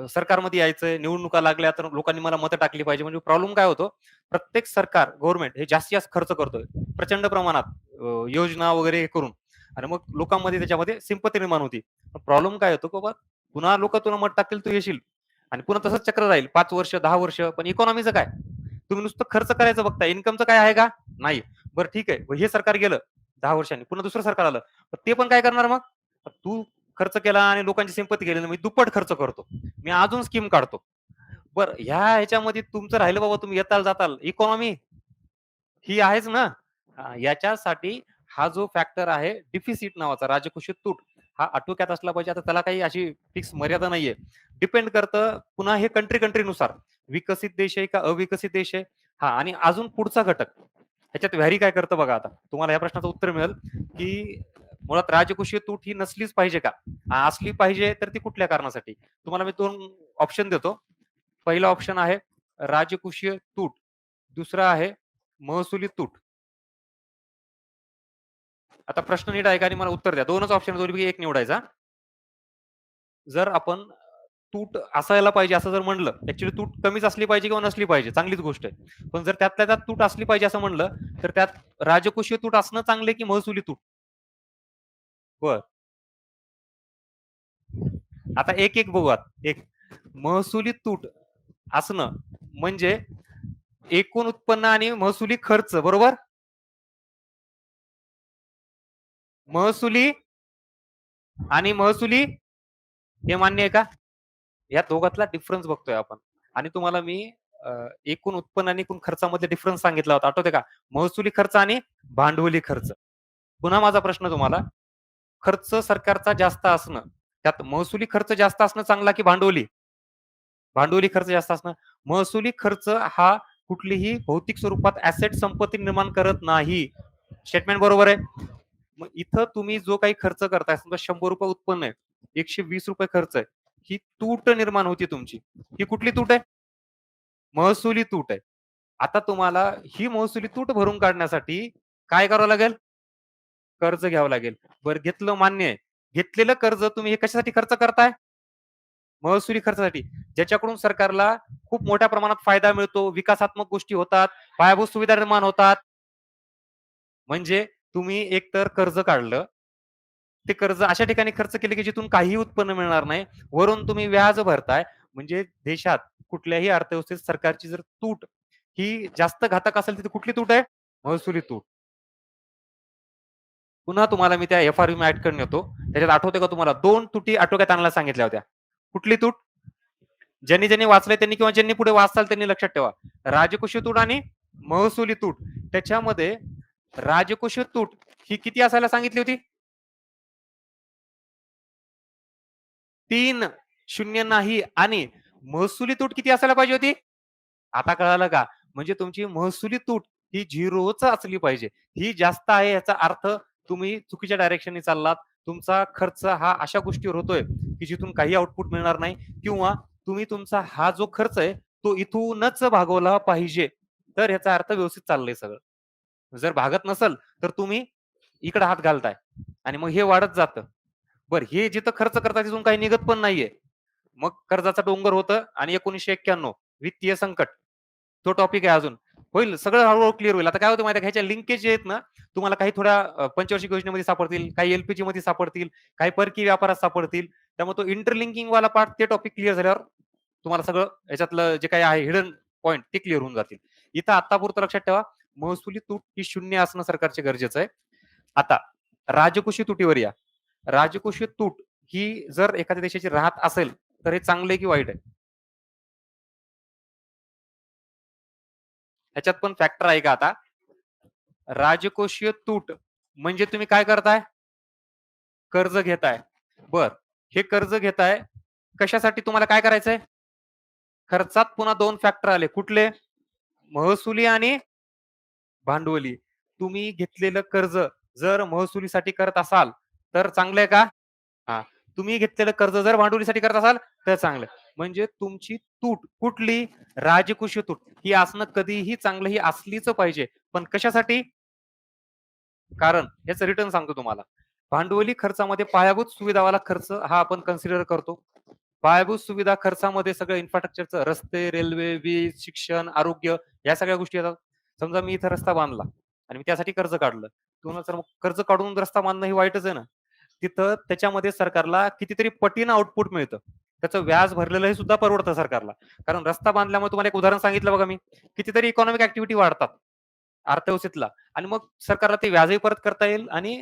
सरकारमध्ये यायचंय, निवडणुका लागल्या तर लोकांनी मला मतं टाकली पाहिजे. म्हणजे प्रॉब्लेम काय होतो? प्रत्येक सरकार, गव्हर्नमेंट हे जास्तीत जास्त खर्च करतोय. प्रचंड प्रमाणात योजना वगैरे हे करून आणि मग लोकांमध्ये त्याच्यामध्ये सिंपती निर्माण होती. प्रॉब्लेम काय होतो, की बाबा पुन्हा लोकं तुला मत टाकतील, तू येशील आणि पुन्हा तसंच चक्र राहील 5 वर्ष, 10 वर्ष. पण इकॉनॉमीचं काय? तुम्ही नुसतं खर्च करायचं बघताय. इन्कमचं काय आहे का? नाही. बरं ठीक आहे. हे सरकार गेलं 10 वर्षांनी. पुन्हा दुसरं सरकार आलं. तर ते पण काय करणार मग? तू खर्च केला आणि लोकांची सिंपती केली, मी दुप्पट खर्च करतो. मी अजून स्कीम काढतो. बरं ह्याच्यामध्ये तुमचं राहिलं बाबा तुम्ही येताल-जाताल. इकॉनॉमी ही आहेच ना. याच्यासाठी हा जो फॅक्टर आहे डिफिसिट नावाचा राजकोषीय तूट हा आटोक्यात असला पाहिजे. आता त्याला काही अशी फिक्स मर्यादा नाहीये. डिपेंड करतं पुन्हा हे कंट्रीनुसार. विकसित देश आहे का अविकसित देश आहे? हां आणि अजून पुढचा घटक. ह्याच्यात व्हॅरी काय करतं बघा आता. तुम्हाला या प्रश्नाचं उत्तर मिळेल, की मुळात राजकोषीय तूट ही नसलीच पाहिजे का? असली पाहिजे तर ती कुठल्या कारणासाठी? तुम्हाला मी 2 ऑप्शन देतो. पहिला ऑप्शन आहे राजकोषीय तूट. दुसरा आहे महसुली तूट. आता प्रश्न नीट ऐका आणि मला उत्तर द्या. 2च ऑप्शन दोन्हीपैकी एक निवडायचा. जर आपण तूट असायला पाहिजे असं जर म्हणलं, ॲक्चुअली तूट कमीच असली पाहिजे किंवा नसली पाहिजे, चांगलीच गोष्ट आहे. पण जर त्यातल्या त्यात तूट असली पाहिजे असं म्हणलं, तर त्यात राजकोषीय तूट असणं चांगलं की महसुली तूट? बरं. आता एक बघूयात. एक महसुली तूट असणं म्हणजे एकूण उत्पन्न आणि महसुली खर्च बरोबर? महसुली आणि महसुली हे मान्य आहे का? या दोघातला डिफरन्स बघतोय आपण. आणि तुम्हाला मी एकूण उत्पन्न आणि एकूण खर्चामध्ये डिफरन्स सांगितला होता. आठवतंय का? महसुली खर्च आणि भांडवली खर्च. पुन्हा माझा प्रश्न तुम्हाला, खर्च सरकारचा जास्त असणं, त्यात महसुली खर्च जास्त असणं चांगला की भांडवली? भांडवली खर्च जास्त असणं. महसुली खर्च हा कुठलीही भौतिक स्वरूपात ॲसेट संपत्ती निर्माण करत नाही. स्टेटमेंट बरोबर आहे. मग इथं तुम्ही जो काही खर्च करताय, समजा ₹100 उत्पन्न आहे, ₹120 खर्च आहे. ही तूट निर्माण होती तुमची. ही कुठली तूट आहे? महसुली तूट आहे. आता तुम्हाला ही महसुली तूट भरून काढण्यासाठी काय करावं लागेल? कर्ज घ्यावं लागेल. बरं घेतलं मान्य आहे. घेतलेलं कर्ज तुम्ही हे कशासाठी खर्च करताय? महसुली खर्चासाठी, ज्याच्याकडून सरकारला खूप मोठ्या प्रमाणात फायदा मिळतो, विकासात्मक गोष्टी होतात, पायाभूत सुविधा निर्माण होतात. म्हणजे तुम्ही एकतर कर्ज काढलं, ते कर्ज अशा ठिकाणी खर्च केले की जिथून काहीही उत्पन्न मिळणार नाही. वरून तुम्ही व्याज भरताय. म्हणजे देशात कुठल्याही अर्थव्यवस्थेत सरकारची जर तूट ही जास्त घातक असेल, तर ती कुठली तूट आहे? महसुली तूट. पुन्हा तुम्हाला मी त्या एफ-आर-व्ही ॲक्टकडे नेतो. त्याच्यात आठवतंय का तुम्हाला 2 तुटी आटोक्यात आणायला सांगितल्या होत्या. कुठली तूट? ज्यांनी वाचलंय त्यांनी किंवा ज्यांनी पुढे वाचाल त्यांनी लक्षात ठेवा. राजकोषीय तूट आणि महसुली तूट. त्याच्यामध्ये राजकोषीय तूट ही किती असायला सांगितली होती? 3 शून्य नाही आणि महसुली तूट किती असायला पाहिजे होती? आता कळालं का? म्हणजे तुमची महसुली तूट ही 0च असली पाहिजे. ही जास्त आहे याचा अर्थ तुम्ही चुकीच्या डायरेक्शनने चाललात. तुमचा खर्च हा अशा गोष्टीवर होतोय, की जिथून काही आउटपुट मिळणार नाही किंवा तुम्ही तुमचा हा जो खर्च आहे, तो इथूनच भागवला पाहिजे. तर याचा अर्थ व्यवस्थित चाललंय सगळं. जर भागत नसेल, तर तुम्ही इकडे हात घालताय आणि मग हे वाढत जातं. बरं हे जिथं खर्च करता तिथून काही निघत पण नाहीये. मग कर्जाचा डोंगर होतं आणि 1991 वित्तीय संकट. तो टॉपिक आहे अजून. होईल सगळं हळू क्लिअर होईल. आता काय होतं माहिती आहे का ह्याच्या लिंकेज जे आहेत ना, तुम्हाला काही थोड्या पंचवार्षिक योजनेमध्ये सापडतील, काही एल मध्ये सापडतील, काही परकीय व्यापारात सापडतील. त्यामुळे तो इंटरलिंकिंग वाला पार्ट ते टॉपिक क्लिअर झाल्यावर तुम्हाला सगळं याच्यातलं जे काही आहे हिडन पॉइंट ते क्लिअर होऊन जातील. इथं आत्तापुरतं लक्षात ठेवा, महसुली तूट ही शून्य असणं सरकारचे गरजेचं आहे. आता राजकोषीय तुटीवर या. राजकोषीय तूट ही जर एखाद्या देशाची राहत असेल, तर हे चांगलं आहे की वाईट आहे? ह्याच्यात पण फॅक्टर आहे का आता? राजकोषीय तूट म्हणजे तुम्ही काय करताय? कर्ज घेताय. बर हे कर्ज घेताय. कशासाठी तुम्हाला काय करायचंय? खर्चात पुन्हा 2 फॅक्टर आले. कुठले? महसुली आणि भांडवली. तुम्ही घेतलेलं कर्ज जर महसुलीसाठी करत असाल, तर चांगलं आहे का? हां. तुम्ही घेतलेलं कर्ज जर भांडवलीसाठी करत असाल, तर चांगलं आहे. म्हणजे तुमची तूट कुठली? राजकोषीय तूट ही असणं कधीही चांगलं ही असलीच पाहिजे. पण कशासाठी? कारण याचं रिटर्न सांगतो तुम्हाला. भांडवली खर्चामध्ये पायाभूत सुविधावाला खर्च हा आपण कन्सिडर करतो. पायाभूत सुविधा खर्चामध्ये सगळं इन्फ्रास्ट्रक्चरचं रस्ते, रेल्वे, वीज, शिक्षण, आरोग्य या सगळ्या गोष्टी येतात. समजा मी इथं रस्ता बांधला आणि मी त्यासाठी कर्ज काढलं. तुम्हाला तर मग कर्ज काढून रस्ता बांधणं ही वाईटच आहे ना. तिथं त्याच्यामध्ये सरकारला कितीतरी पटीनं आउटपुट मिळतं. त्याचं व्याज भरलेलं हे सुद्धा परवडतं सरकारला. कारण रस्ता बांधल्यामुळे तुम्हाला एक उदाहरण सांगितलं बघा मी. कितीतरी इकॉनॉमिक ऍक्टिव्हिटी वाढतात. अर्थव्यवस्थेतला आणि मग सरकारला ते व्याजही परत करता येईल आणि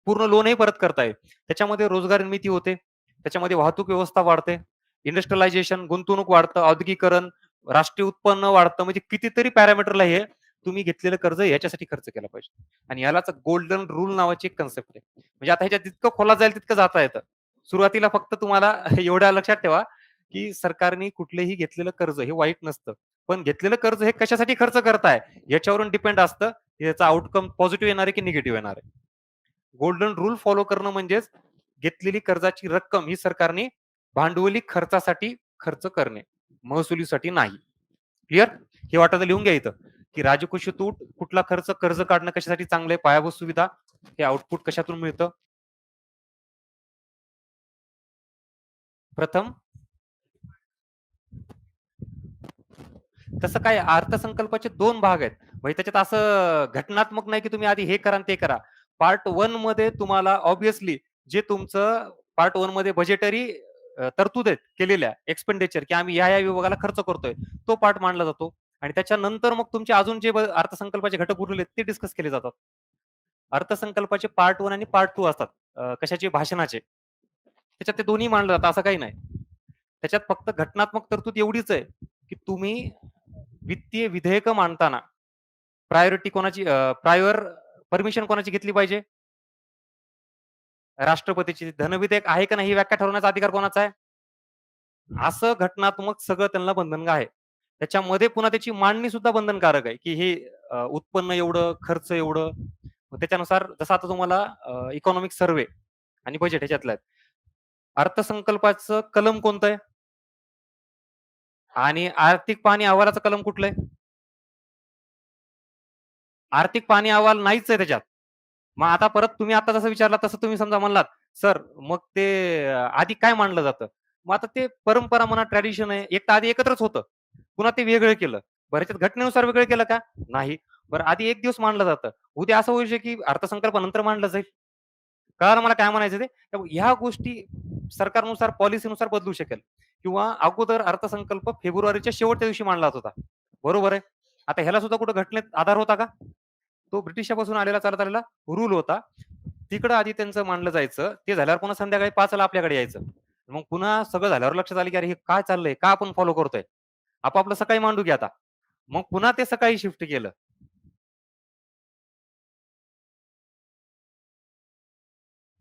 पूर्ण लोनही परत करता येईल. त्याच्यामध्ये रोजगार निर्मिती होते. त्याच्यामध्ये वाहतूक व्यवस्था वाढते. इंडस्ट्रियलायझेशन, गुंतवणूक वाढतं, औद्योगिकरण, राष्ट्रीय उत्पन्न वाढतं. म्हणजे कितीतरी पॅरामीटरला हे तुम्ही घेतलेलं कर्ज याच्यासाठी खर्च केला पाहिजे. आणि यालाच गोल्डन रूल नावाची एक कन्सेप्ट आहे. म्हणजे आता ह्याच्यात जितकं खोलात जाईल तितकं जाता येतं. सुरुवातीला फक्त तुम्हाला एवढ्या लक्षात ठेवा, की सरकारने कुठलेही घेतलेलं कर्ज हे वाईट नसतं. पण घेतलेलं कर्ज हे कशासाठी खर्च करताय याच्यावरून डिपेंड असतं, याचा आउटकम पॉझिटिव्ह येणार आहे की निगेटिव्ह येणार आहे. गोल्डन रूल फॉलो करणं म्हणजेच घेतलेली कर्जाची रक्कम ही सरकारने भांडवली खर्चासाठी खर्च करणे, महसुलीसाठी नाही. क्लिअर? हे वाटतं तर लिहून घ्या इथं, की राजकोषीय तूट, कुठला खर्च, कर्ज काढणं कशासाठी चांगलं आहे, पायाभूत सुविधा, हे आउटपुट कशातून मिळतं? प्रथम तसं काय अर्थसंकल्पाचे 2 भाग आहेत. म्हणजे त्याच्यात असं घटनात्मक नाही, की तुम्ही आधी हे करा आणि ते करा. पार्ट 1 मध्ये तुम्हाला ऑब्व्हियसली जे तुमचं पार्ट 1 मध्ये बजेटरी तरतूद आहेत केलेल्या एक्सपेंडिचर, की आम्ही या विभागाला खर्च करतोय. तो पार्ट मांडला जातो आणि त्याच्यानंतर मग तुमचे अजून जे अर्थसंकल्पाचे घटक उरलेले आहेत ते डिस्कस केले जातात. अर्थसंकल्पाचे पार्ट 1 आणि पार्ट 2 असतात. कशाचे? भाषणाचे. त्याच्यात ते दोन्ही मांडलं जातं असं काही नाही. त्याच्यात फक्त घटनात्मक तरतूद एवढीच आहे, की तुम्ही वित्तीय विधेयक मांडताना प्रायोरिटी कोणाची प्रायोर परमिशन कोणाची घेतली पाहिजे? राष्ट्रपतीची. धनविधेयक आहे का नाही ही व्याख्या ठरवण्याचा अधिकार कोणाचा आहे? असं घटनात्मक सगळं त्यांना बंधन आहे. त्याच्यामध्ये पुन्हा त्याची मांडणी सुद्धा बंधनकारक आहे, की हे उत्पन्न एवढं, खर्च एवढं. मग त्याच्यानुसार जसं आता तुम्हाला इकॉनॉमिक सर्व्हे आणि बजेट ह्याच्यातलं आहे. अर्थसंकल्पाचं कलम कोणतं आहे? आणि आर्थिक पाहणी अहवालाचं कलम कुठलं आहे? आर्थिक पाहणी अहवाल नाहीच आहे त्याच्यात. मग आता परत तुम्ही आता जसं विचारलात तसं तुम्ही समजा म्हणलात, "सर मग ते आधी काय मांडलं जातं?" मग आता ते परंपरा म्हणा, ट्रॅडिशन आहे. एक तर आधी एकत्रच होतं. पुन्हा ते वेगळं केलं. बरं ह्याच्यात घटनेनुसार वेगळं केलं का? नाही. बरं आधी 1 दिवस मानलं जातं. उद्या असं होऊ शकतं, की अर्थसंकल्प नंतर मांडलं जाईल. कळालं मला काय म्हणायचं ते? ह्या गोष्टी सरकारनुसार, पॉलिसीनुसार बदलू शकेल किंवा अगोदर अर्थसंकल्प फेब्रुवारीच्या शेवटच्या दिवशी मांडला जात होता. बरोबर आहे. आता ह्याला सुद्धा कुठं घटनेत आधार होता का? तो ब्रिटिशापासून आलेला चालत आलेला रूल होता. तिकडं आधी त्यांचं मांडलं जायचं. ते झाल्यावर पुन्हा संध्याकाळी 5:00ला आपल्याकडे यायचं. मग पुन्हा सगळं झाल्यावर लक्षात आलं, की अरे हे काय चाललंय? का आपण फॉलो करतोय? आपापलं सकाळी मांडू की आता. मग पुन्हा ते सकाळी शिफ्ट केलं.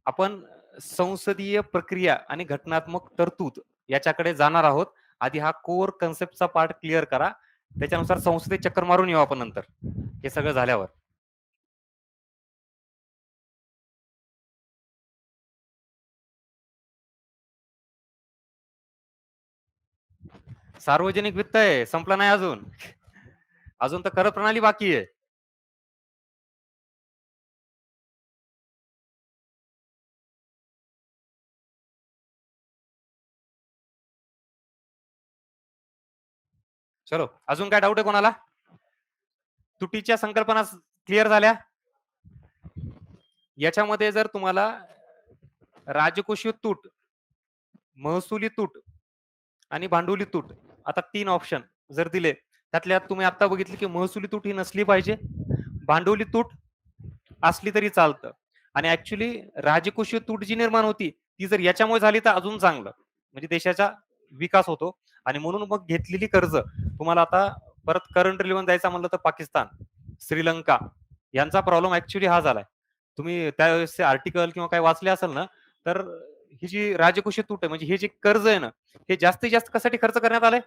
आपण संसदीय प्रक्रिया आणि घटनात्मक तरतूद याच्याकडे जाणार आहोत. आधी हा कोर कन्सेप्टचा पार्ट क्लिअर करा. त्याच्यानुसार संसदेत चक्कर मारून येऊ आपण नंतर. हे सगळं झाल्यावर. सार्वजनिक वित्त आहे, संपला नाही अजून. अजून तर कर प्रणाली बाकी आहे. चलो, अजून काय डाऊट आहे कोणाला? तुटीच्या संकल्पना क्लिअर झाल्या? याच्यामध्ये जर तुम्हाला राजकोषीय तूट, महसुली तूट आणि भांडवली तूट आता 3 ऑप्शन जर दिले, त्यातल्या तुम्ही आता बघितले की महसुली तूट ही नसली पाहिजे. भांडवली तूट असली तरी चालतं आणि ऍक्च्युली राजकोषीय तूट जी निर्माण होती, ती जर याच्यामुळे झाली तर अजून चांगलं. म्हणजे देशाचा विकास होतो आणि म्हणून मग घेतलेली कर्ज तुम्हाला आता परत करंट रिलीवन जायचा म्हणलं तर पाकिस्तान, श्रीलंका यांचा प्रॉब्लेम ऍक्च्युली हा झालाय. तुम्ही त्यावेळेसचे आर्टिकल किंवा काय वाचले असेल ना, तर ही जी राजकोषीय तूट आहे म्हणजे हे जे कर्ज आहे ना, हे जास्तीत जास्त कशासाठी खर्च करण्यात आलंय?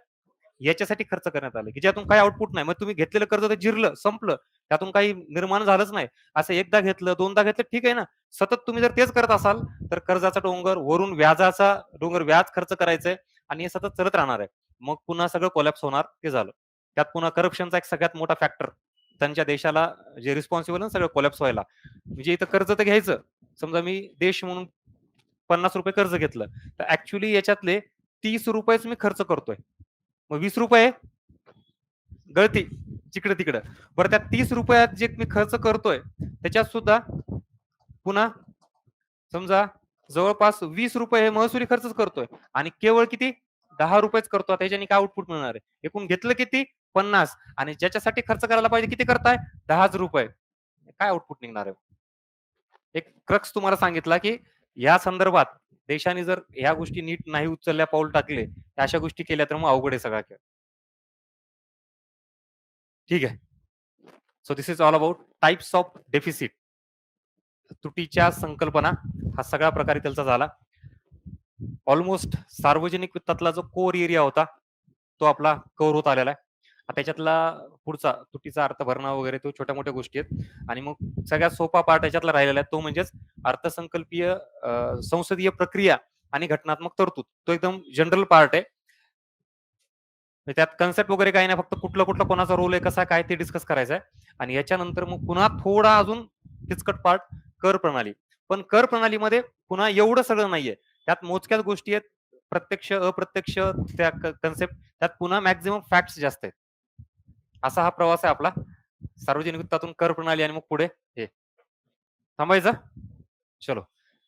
याच्यासाठी खर्च करण्यात आले, की ज्यातून काही आउटपुट नाही. मग तुम्ही घेतलेलं कर्ज ते जिरलं, संपलं. त्यातून काही निर्माण झालंच नाही. असं एकदा घेतलं, दोनदा घेतलं ठीक आहे ना. सतत तुम्ही जर तेच करत असाल, तर कर्जाचा डोंगर, वरून व्याजाचा डोंगर, व्याज खर्च करायचंय आणि हे सतत चालत राहणार आहे. मग पुन्हा सगळं कोलॅप्स होणार, ते झालं. त्यात पुन्हा करप्शनचा एक सगळ्यात मोठा फॅक्टर. त्यांच्या देशाला जे रिस्पॉन्सिबल आहे सगळं कोलॅप्स व्हायला. म्हणजे इथं कर्ज तर घ्यायचं. समजा मी देश म्हणून ₹50 कर्ज घेतलं, तर ॲक्चुअली याच्यातले ₹30च मी खर्च करतोय. मग ₹20 गळती जिकडं-तिकडं. बरं त्या ₹30 जे मी खर्च करतोय, त्याच्यात सुद्धा पुन्हा समजा जवळपास ₹20 हे महसुली खर्चच करतोय आणि केवळ किती ₹10च करतो. आता ह्याच्याने काय आउटपुट मिळणार आहे? एकूण घेतलं किती? 50 आणि ज्याच्यासाठी खर्च करायला पाहिजे किती करताय? ₹10च. काय आउटपुट निघणार आहे? एक क्रक्स तुम्हाला सांगितला, की या संदर्भात देशाने जर ह्या गोष्टी नीट नाही उचलल्या, पाऊल टाकले, तर अशा गोष्टी केल्या तर मग अवघड आहे सगळा खेळ. ठीक आहे. So this is all about types of deficit. तुटीच्या संकल्पना हा सगळ्या प्रकारे त्यांचा झाला. ऑलमोस्ट सार्वजनिक वित्तातला जो कोर एरिया होता, तो आपला कव्हर होत आलेला आहे. आता त्याच्यातला पुढचा तुटीचा अर्थ भरणा वगैरे तो छोट्या-मोठ्या गोष्टी आहेत आणि मग सगळ्यात सोपा पार्ट याच्यातला राहिलेला आहे तो म्हणजेच अर्थसंकल्पीय संसदीय प्रक्रिया आणि घटनात्मक तरतूद. तो एकदम जनरल पार्ट आहे. म्हणजे त्यात कन्सेप्ट वगैरे काही नाही, फक्त कुठलं-कुठलं कोणाचा रोल आहे, कसा काय ते डिस्कस करायचं आहे आणि याच्यानंतर मग पुन्हा थोडा अजून किचकट पार्ट कर प्रणाली. पण कर प्रणालीमध्ये पुन्हा एवढं सगळं नाहीये. त्यात मोजक्याच गोष्टी आहेत. प्रत्यक्ष, अप्रत्यक्ष त्या कन्सेप्ट त्यात पुन्हा मॅक्सिमम फॅक्ट्स जास्त आहेत. असा हा प्रवास आहे आपला. सार्वजनिक वित्तातून कर प्रणाली आणि मग पुढे हे. थांबायचं? चलो.